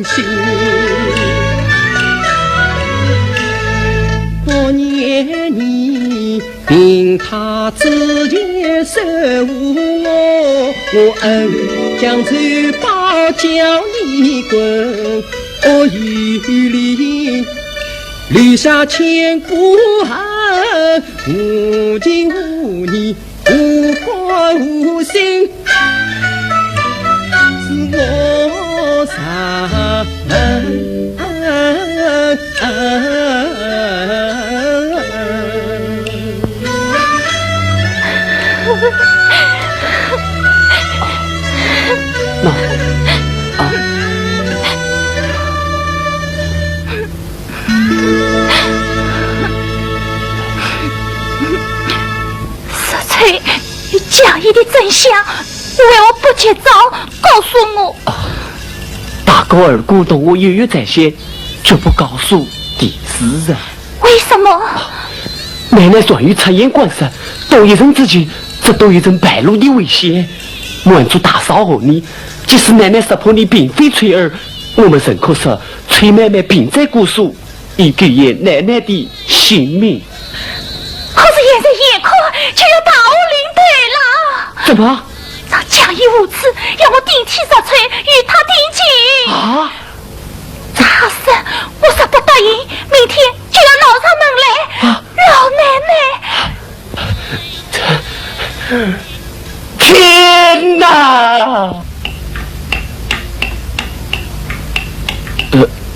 心。我念你凭他之前守护我恩将仇报叫你滚，我与你留下千古恨，无情无义无关无心，是我伤小翠，义的真相，为何不及早告诉我？大哥二姑同我悠悠在先，绝不告诉第四人。为什么？奶奶专于察言观色，多一人之前，则多一人败露的危险。满族大嫂和你，即使奶奶识破你并非翠儿，我们仍可说崔妹妹并在姑苏，以救援奶奶的性命。可是现在眼看就要到临队了。怎么？他强硬无耻，要我顶替杀翠与他定亲。啊！查实我实不答应，明天就要闹上门来。老奶奶，天哪！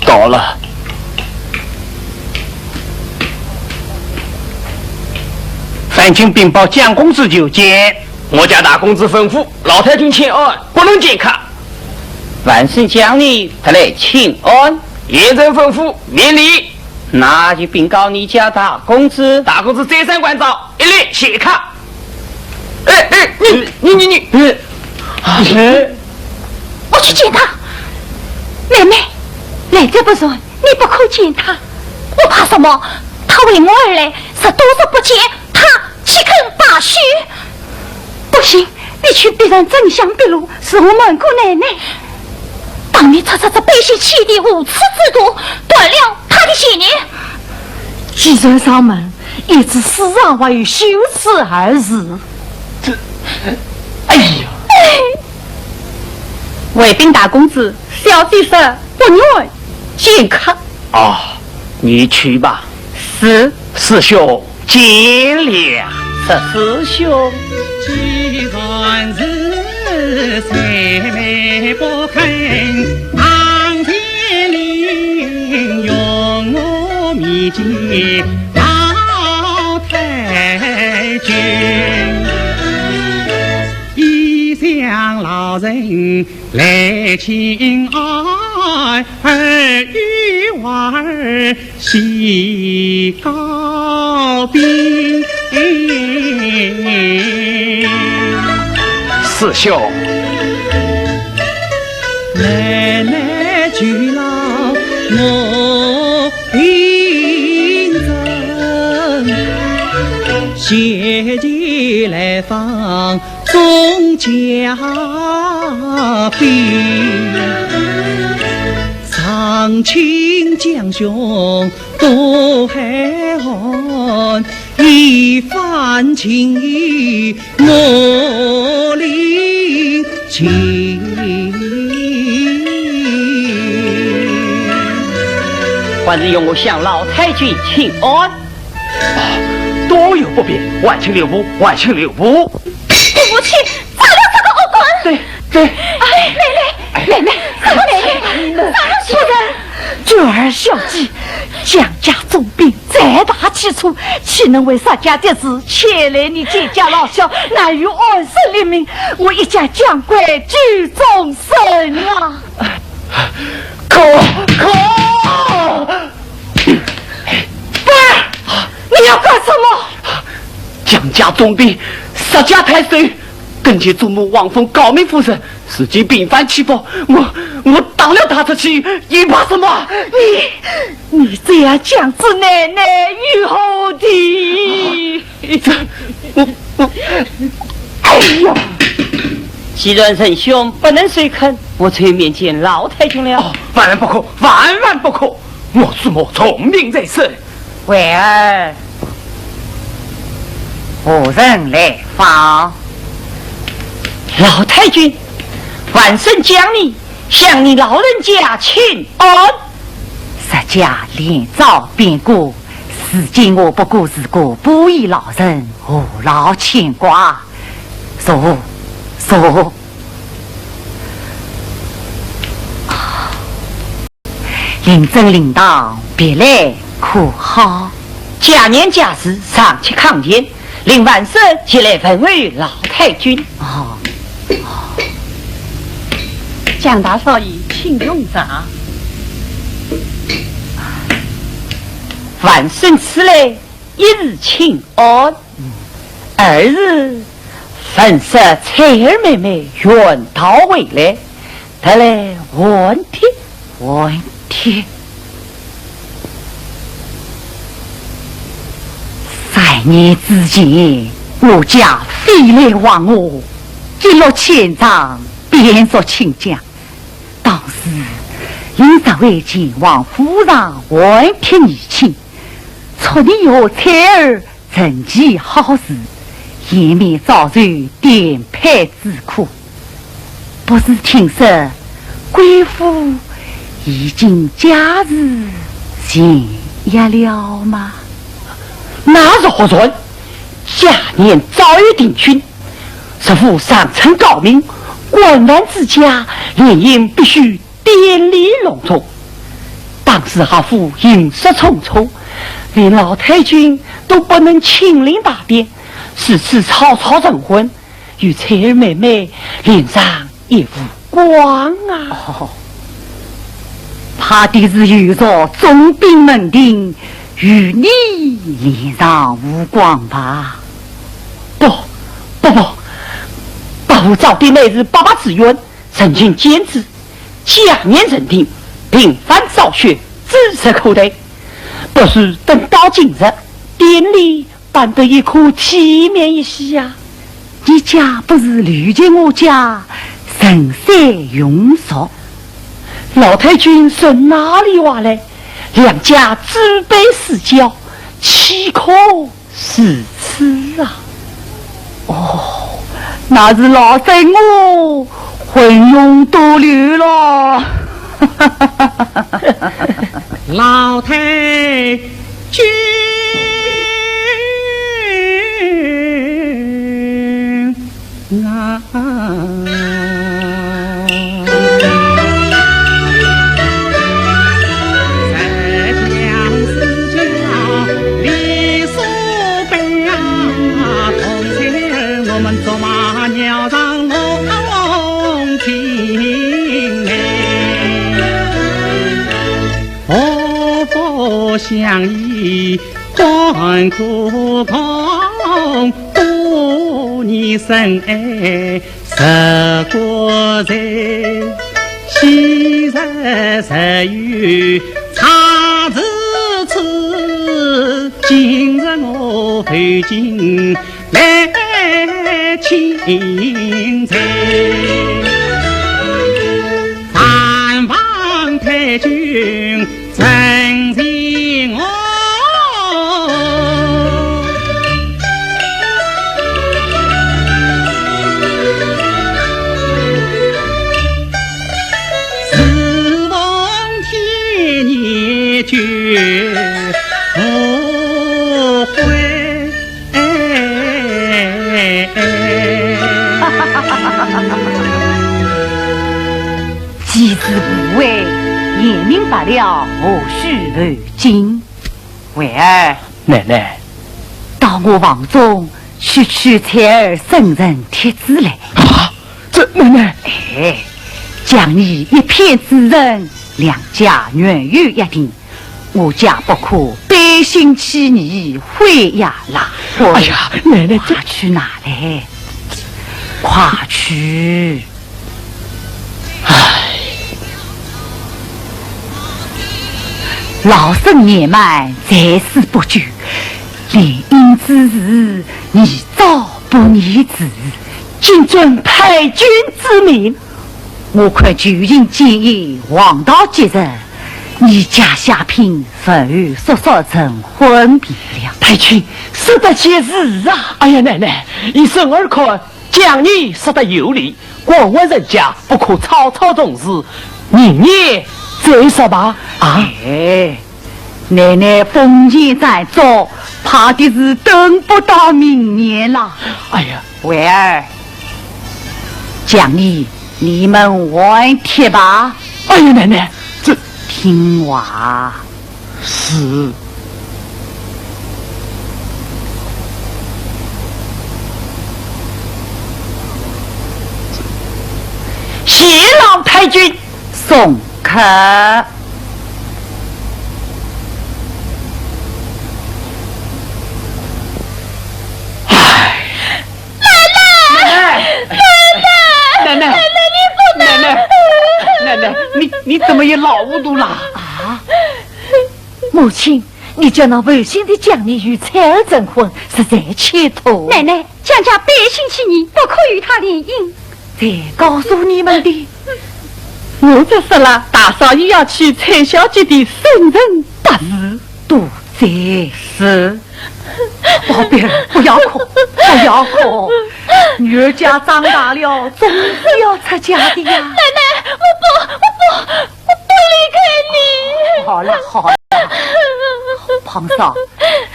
到了。烦请禀报蒋公子就见。我家大公子吩咐，老太君请安，不能见客。万圣将你他来请安，严正吩咐免礼。那就禀告你家大公子，大公子再三关照，一律谢客。我去见他。妹妹，来者不善，你不可见他。我怕什么？他为我而来，是多日不见，他岂肯罢休？不行，你去逼人真相毕露，是我蒙古奶奶。当你查这百姓欺敌无耻之徒，断了他的邪念。既然上门，一直世上还有羞耻二字。哎呀！卫兵大公子，小弟说不愿见客。啊，你去吧。是师兄见了。是师兄。既然是三妹不肯，唐天令用我面见老太君，一向老人来请安，儿与娃儿喜告别。师兄，奶奶俱老我病症，谢节来访众家宾，长亲将兄多海岸，一番情谊我领情。还是用我向老太君请安。多有不便，万请留步，万请留步。对不起，砸了这个恶棍。对。妹妹，什么妹妹？啥了夫人？娟儿小姐，蒋家重病，财大气粗，岂能为杀家的事牵累你这家老小，难于安身立命。我一家将归举终身啊！可！不是，你要干什么？蒋家重病，杀家太岁，跟前祖母王凤高明夫人事情频繁起伏，我当了他出去，你怕什么？你这样讲子奶奶以后的，哎呀！既然仁兄不能随肯，我催面见老太君了。万万不可，万万不可！我祖母聪明在身。慧儿，夫人来访。老太君，万圣将你向你老人家请安。杀家连遭变故，如今我不过是个不义老人，何劳牵挂？坐。领正领当，别来可好？家年家事尚且抗见，令万圣前来问问老太君。蒋大少爷，请用茶。万圣此来一日请安，二日神使彩儿妹妹远道回来，得来问题。3年之前，我家飞来望我，一落千丈，便作亲家。当时因上为前往府上问帖议亲，祝你和彩儿成其好事，以免遭受颠沛之苦。不是听说贵妇已经假日前夜了吗？那是何存？下年早已定亲，师父上层高明，官员之家联姻必须典礼隆重。当时哈府饮食匆匆，连老太君都不能亲临大典，是次草草成婚，与彩儿妹妹脸上也无光啊！怕的是遇着重兵门庭，与你脸上无光吧？不，把我早的那日爸爸之愿，曾经坚持假年认定，频繁造血，指日可待。不是等到今日，典礼办得也可体面一些呀。你家不是虑见我家人山庸俗？老太君是哪里话来？两家只辈私交，岂可是此啊？那是老三我昏庸多虑了。老太君啊，走马鸟上龙庭内，夫妇相依欢苦空，多年深爱十国人，昔日实有差之次，今日我回京来亲在，三房太君真情我，侍奉天年绝不悔。既知不为，也明白了何须如今。慧儿，奶奶，到我房中去取彩儿生辰帖子来。啊，这奶奶，将你一片之人，两家缘由一定，我家不可背信弃义，毁呀拉婚。哎呀，奶奶，快去拿来，快去！老身年迈，在世不久，联姻之事，你早不拟之。谨遵太君之命，我快就近建议黄道吉日，你家下聘不与叔叔成婚别了。太君说得其是啊！哎呀，奶奶，以身而看，讲你说得有理，官宦人家不可草草动事，明年再说吧。啊，奶奶风险在做，怕的是等不到明年了。哎呀，慧儿，讲你们玩贴吧。哎呀，奶奶，这听话。是。谢老太君送客。奶，你怎么也老糊涂了啊？母亲，你叫那违心的讲你与彩儿证婚，实在欠妥。奶奶，江家背信弃义，不可与他联姻。再告诉你们的，我只说了，大少爷要娶蔡小姐的生辰八字，都在是。宝贝儿，不要哭，不要哭，女儿家长大了，总是要出家的呀。奶奶，我不离开你。好了好了，庞嫂，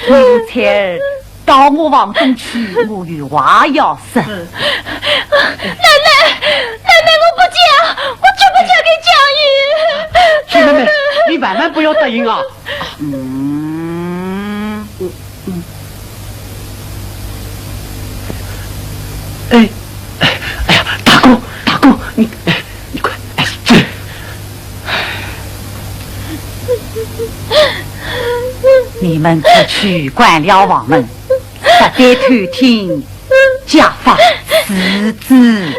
你和彩儿到我房中去，我有话要说。奶奶，我不嫁，我绝不嫁给江玉。妹妹，你万万不要答应啊！哎呀，大哥，你快，这。你们出去关了房门，实在偷听家法辞职。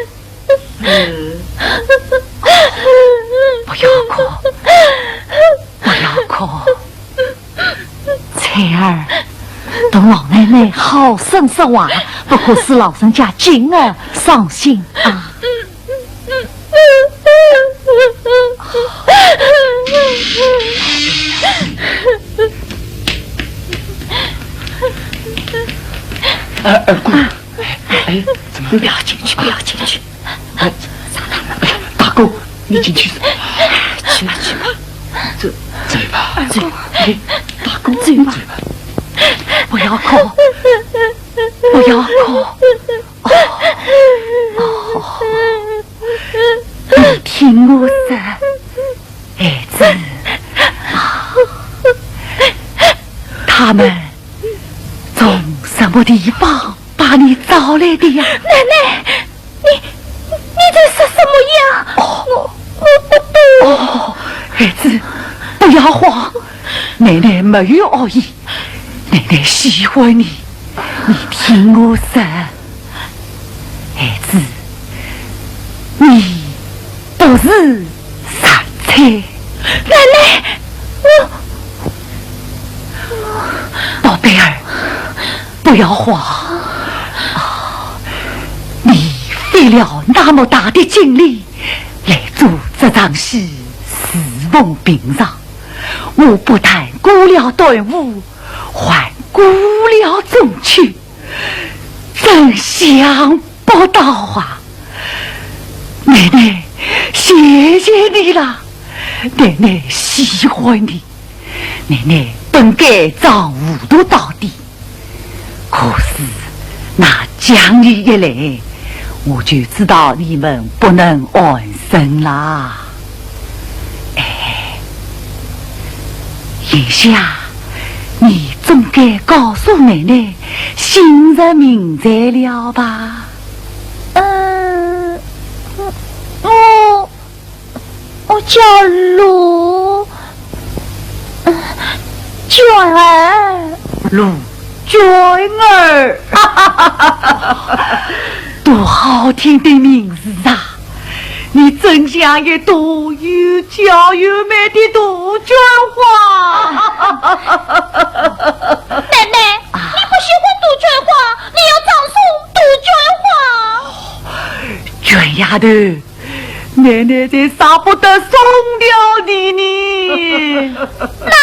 不要哭，不要哭，彩儿，同老奶奶好生说话，不可使老人家惊儿伤心啊！二姑，怎么？不要进去，不要进去！大哥，你进去。去吧，去吧。走吧，走。大哥，走吧。不要哭，不要哭。你听我说，孩子，他们从什么地方把你找来的呀？奶奶，你在说什么呀？我不懂。孩子，不要慌，奶奶没有恶意，奶奶喜欢你，你听我说，孩子，你不是傻菜。奶奶，宝贝儿，不要慌。你费了那么大的精力来做这场戏，侍奉平常，我不但过了端午，还过了中秋，真想不到啊！奶奶，谢谢你了，奶奶喜欢你，奶奶本该装糊涂到底，可是那江雨一来，我就知道你们不能安生啦。眼下你总该告诉奶奶姓氏名在了吧？我叫陆娟儿。陆娟儿，多好听的名字啊！你真像一朵又娇又美的杜鹃花。奶奶，你不喜欢杜鹃花，你要葬送杜鹃花。娟丫头，奶奶才舍不得送掉你呢。那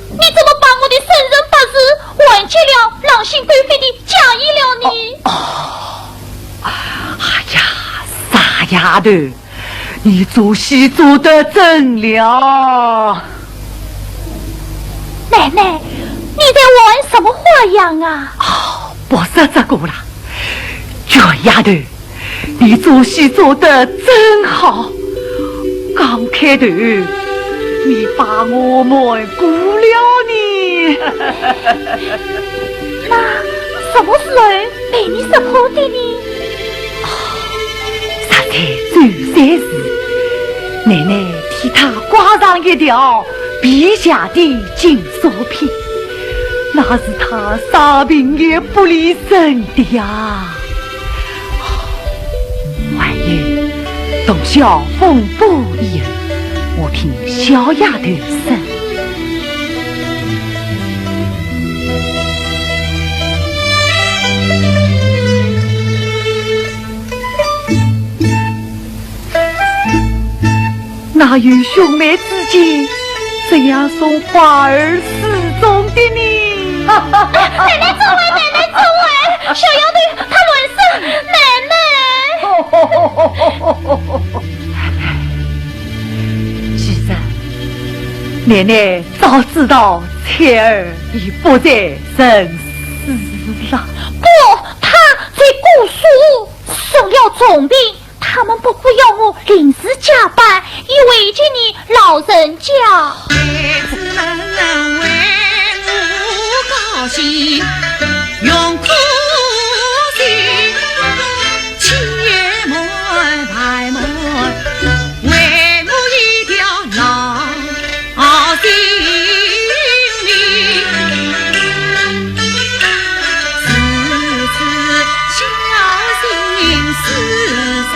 你怎么把我的生辰八字完结了，郎姓贵妃的嫁衣了呢？哎呀，傻丫头，你做戏做得真了。奶奶，你在玩什么花样啊？不是这个了，娟丫头，你做戏做得真好。刚开头你把我瞒过了你。那什么时候被你识破的呢？实在周三时，奶奶替他挂上一条陛下的金锁片，那是他生病也不离身的呀。还有董小风波以后，听小丫头声。哪有兄妹之间这样送花儿示众的呢？奶奶走啊，奶奶走啊！小丫头她乱生，奶奶。其实，奶奶早知道翠儿已不在人世了。不，她在姑苏生了重病。他们不过要我临时加班，以慰藉你老人家。孩子们为我高兴，用苦心，千门排门，为我一条老心灵，时时小心思上。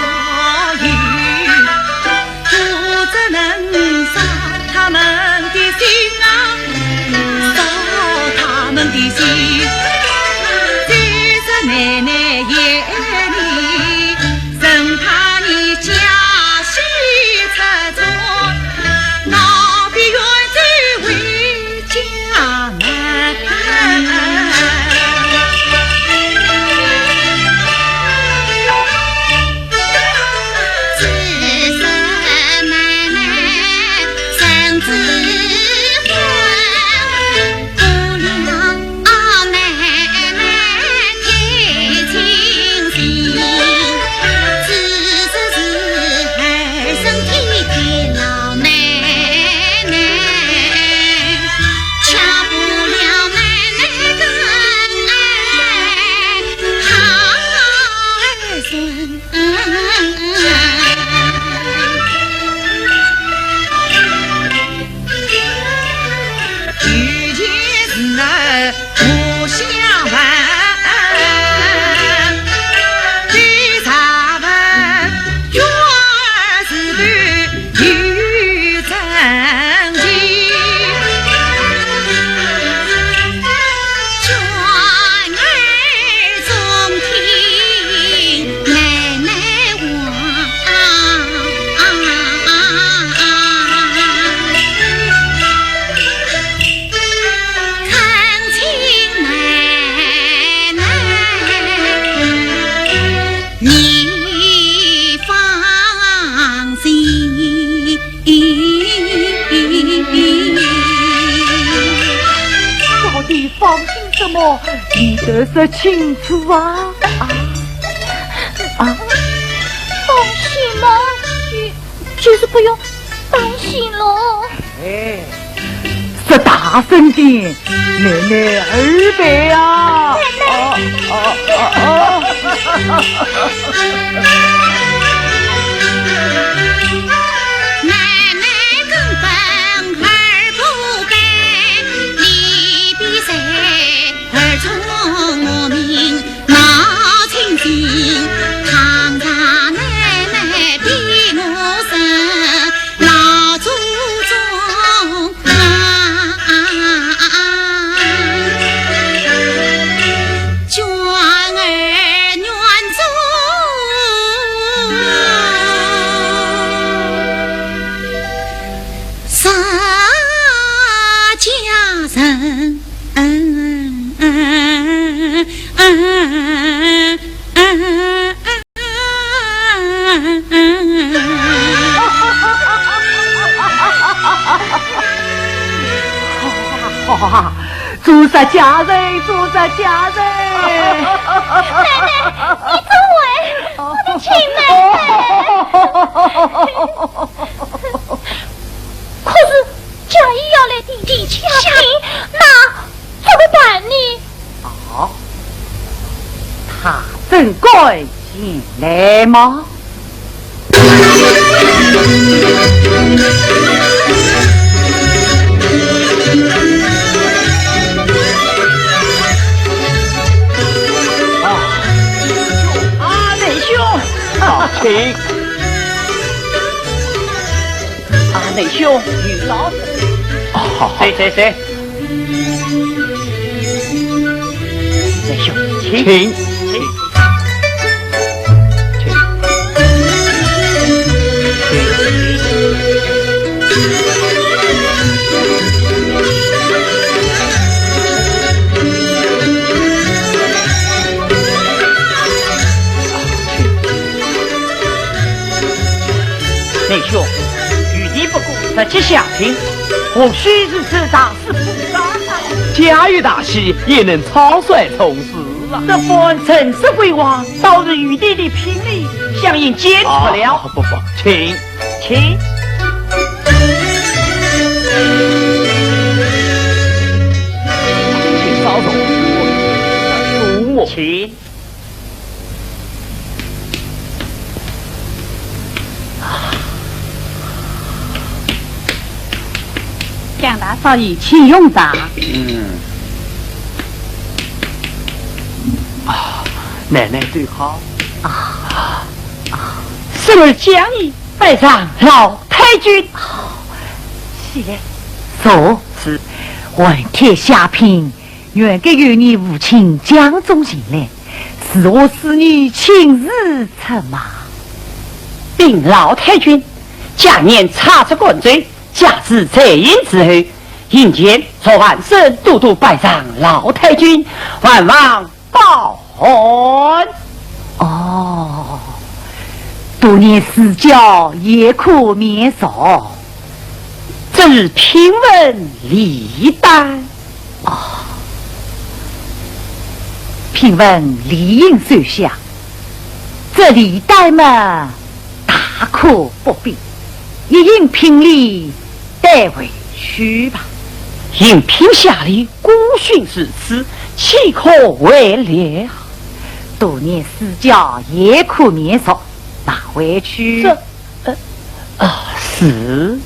奶奶眼里，生怕你家息出错，闹别冤罪为家难。只是奶奶身子。你得说清楚啊！放心了，就是不用担心了。哎，说大声点，奶奶耳背啊！奶奶根本儿不该离别谁。儿聪我命闹清醒，堂堂奶奶比我生，老祖宗娟儿愿做洒家人。祝萨家人，祝萨家人！奶奶，你走位，我的亲奶奶。可是家里要来地抢兵，那怎么办呢？他真该进来吗？请阿内内兄与老身。好，谁？内兄，请。内兄，余地不顾，实际相拼，或许是这大事不大啊。家喻大喜也能草率从事了。这本正式归王，倒是余地的拼力，相应坚持不了。不，请。请稍等，我出没。请。蒋大少爷，请用茶。奶奶最好。孙儿将你拜上老太君。是的，说是文帖下聘，原给由你父亲江中行来，是我使你亲自出马。禀老太君，假年查出官罪，加之在印之后，引见昨晚生都督拜上老太君，万望报恩。哦，多年私教也可免受。这是听闻礼单。听闻理应受下，这礼单嘛，大可不必，一应聘礼带回去吧。应聘下里孤训是此，岂可为了？多年私教也可免受，拿回去。是。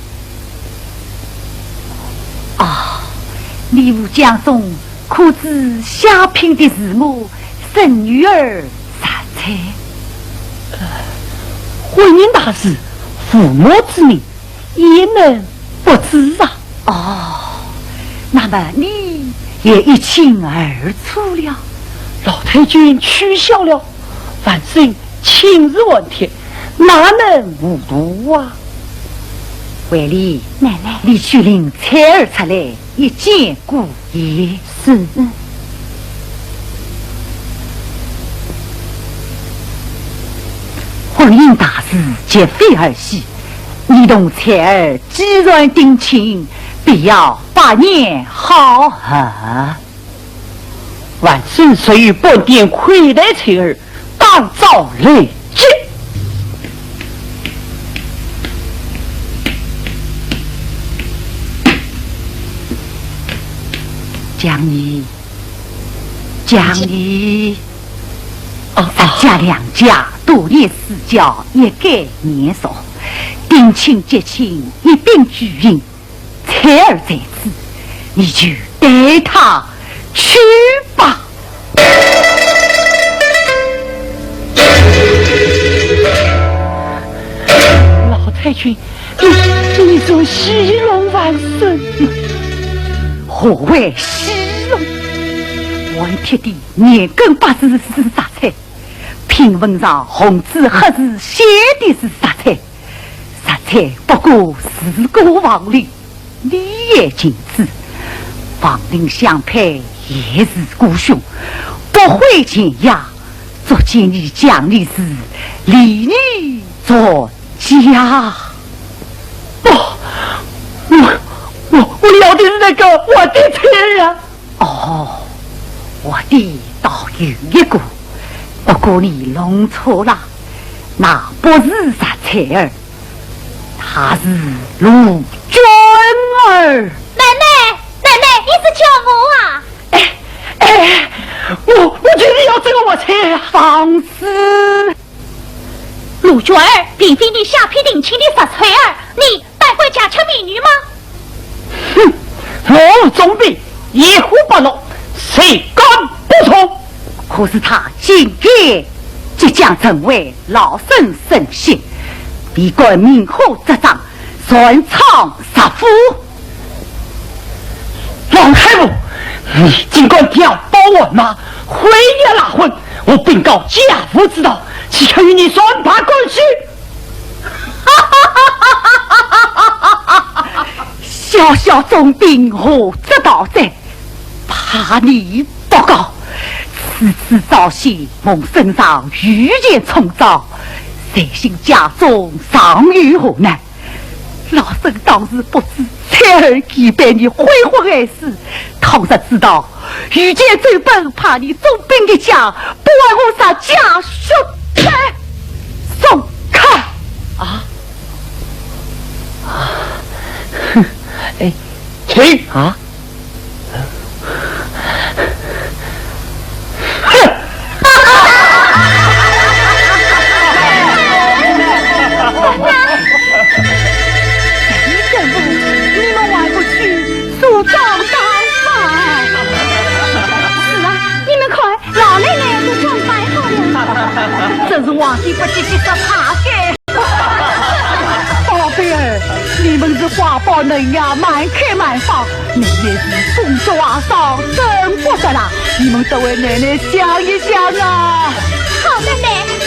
礼物将送，可知下聘的是我孙女儿傻彩。婚姻大事，父母之命，也能不知啊。那么你也一清二楚了。老太君取消了，万岁亲自问帖，哪能无读啊？为里奶奶，你去领彩儿出来，一见故也是。婚姻大事绝非儿戏，你同彩儿既然定亲，必要百年好合。万岁虽与本殿亏待彩儿，当遭雷击。将你家两家多年私交也该免受，定亲结亲一并举行，彩儿在此，你就带他去吧。老太君，你说喜容万岁。何谓喜容？文帖的年羹八字是啥菜？聘文上红字黑字写的是啥菜？啥菜不过是个亡灵，你也禁止。亡灵相配也是孤兄，不会见呀。昨见你讲的是离你作家。我要的是那个我的彩儿啊！我的倒有一个，不过你弄错了，那不是啥彩儿，他是陆娟儿。奶奶，你是叫我啊？我就是要这个我彩啊！放肆！陆娟儿并非你下批定亲的发彩儿，你带回家吃美女吗？哼，我总比野虎不弄，谁敢不从？可是他今天即将成为老身神仙，必该明后执掌，全场杀夫。老太母，你尽管挑拨我妈，毁了拉婚，我禀告家父知道，岂可与你算盘滚去？小小总兵何这道在？怕你报告，此次造戏蒙身上遇见冲遭，谁信家中尚遇何难？老身当时不知才儿已被你挥霍而死，倘若知道遇见追本，怕你总兵的家不为我杀家属开松开啊！哎，请啊！你们玩不去，速找当饭。是啊，你们看，老奶奶都装扮好了。真是皇帝不急急着爬给。宝贝儿，你们是花宝嫩芽，满开满放，奶奶是风烛瓦上，真不得了。你们都为奶奶想一想啊！好奶奶。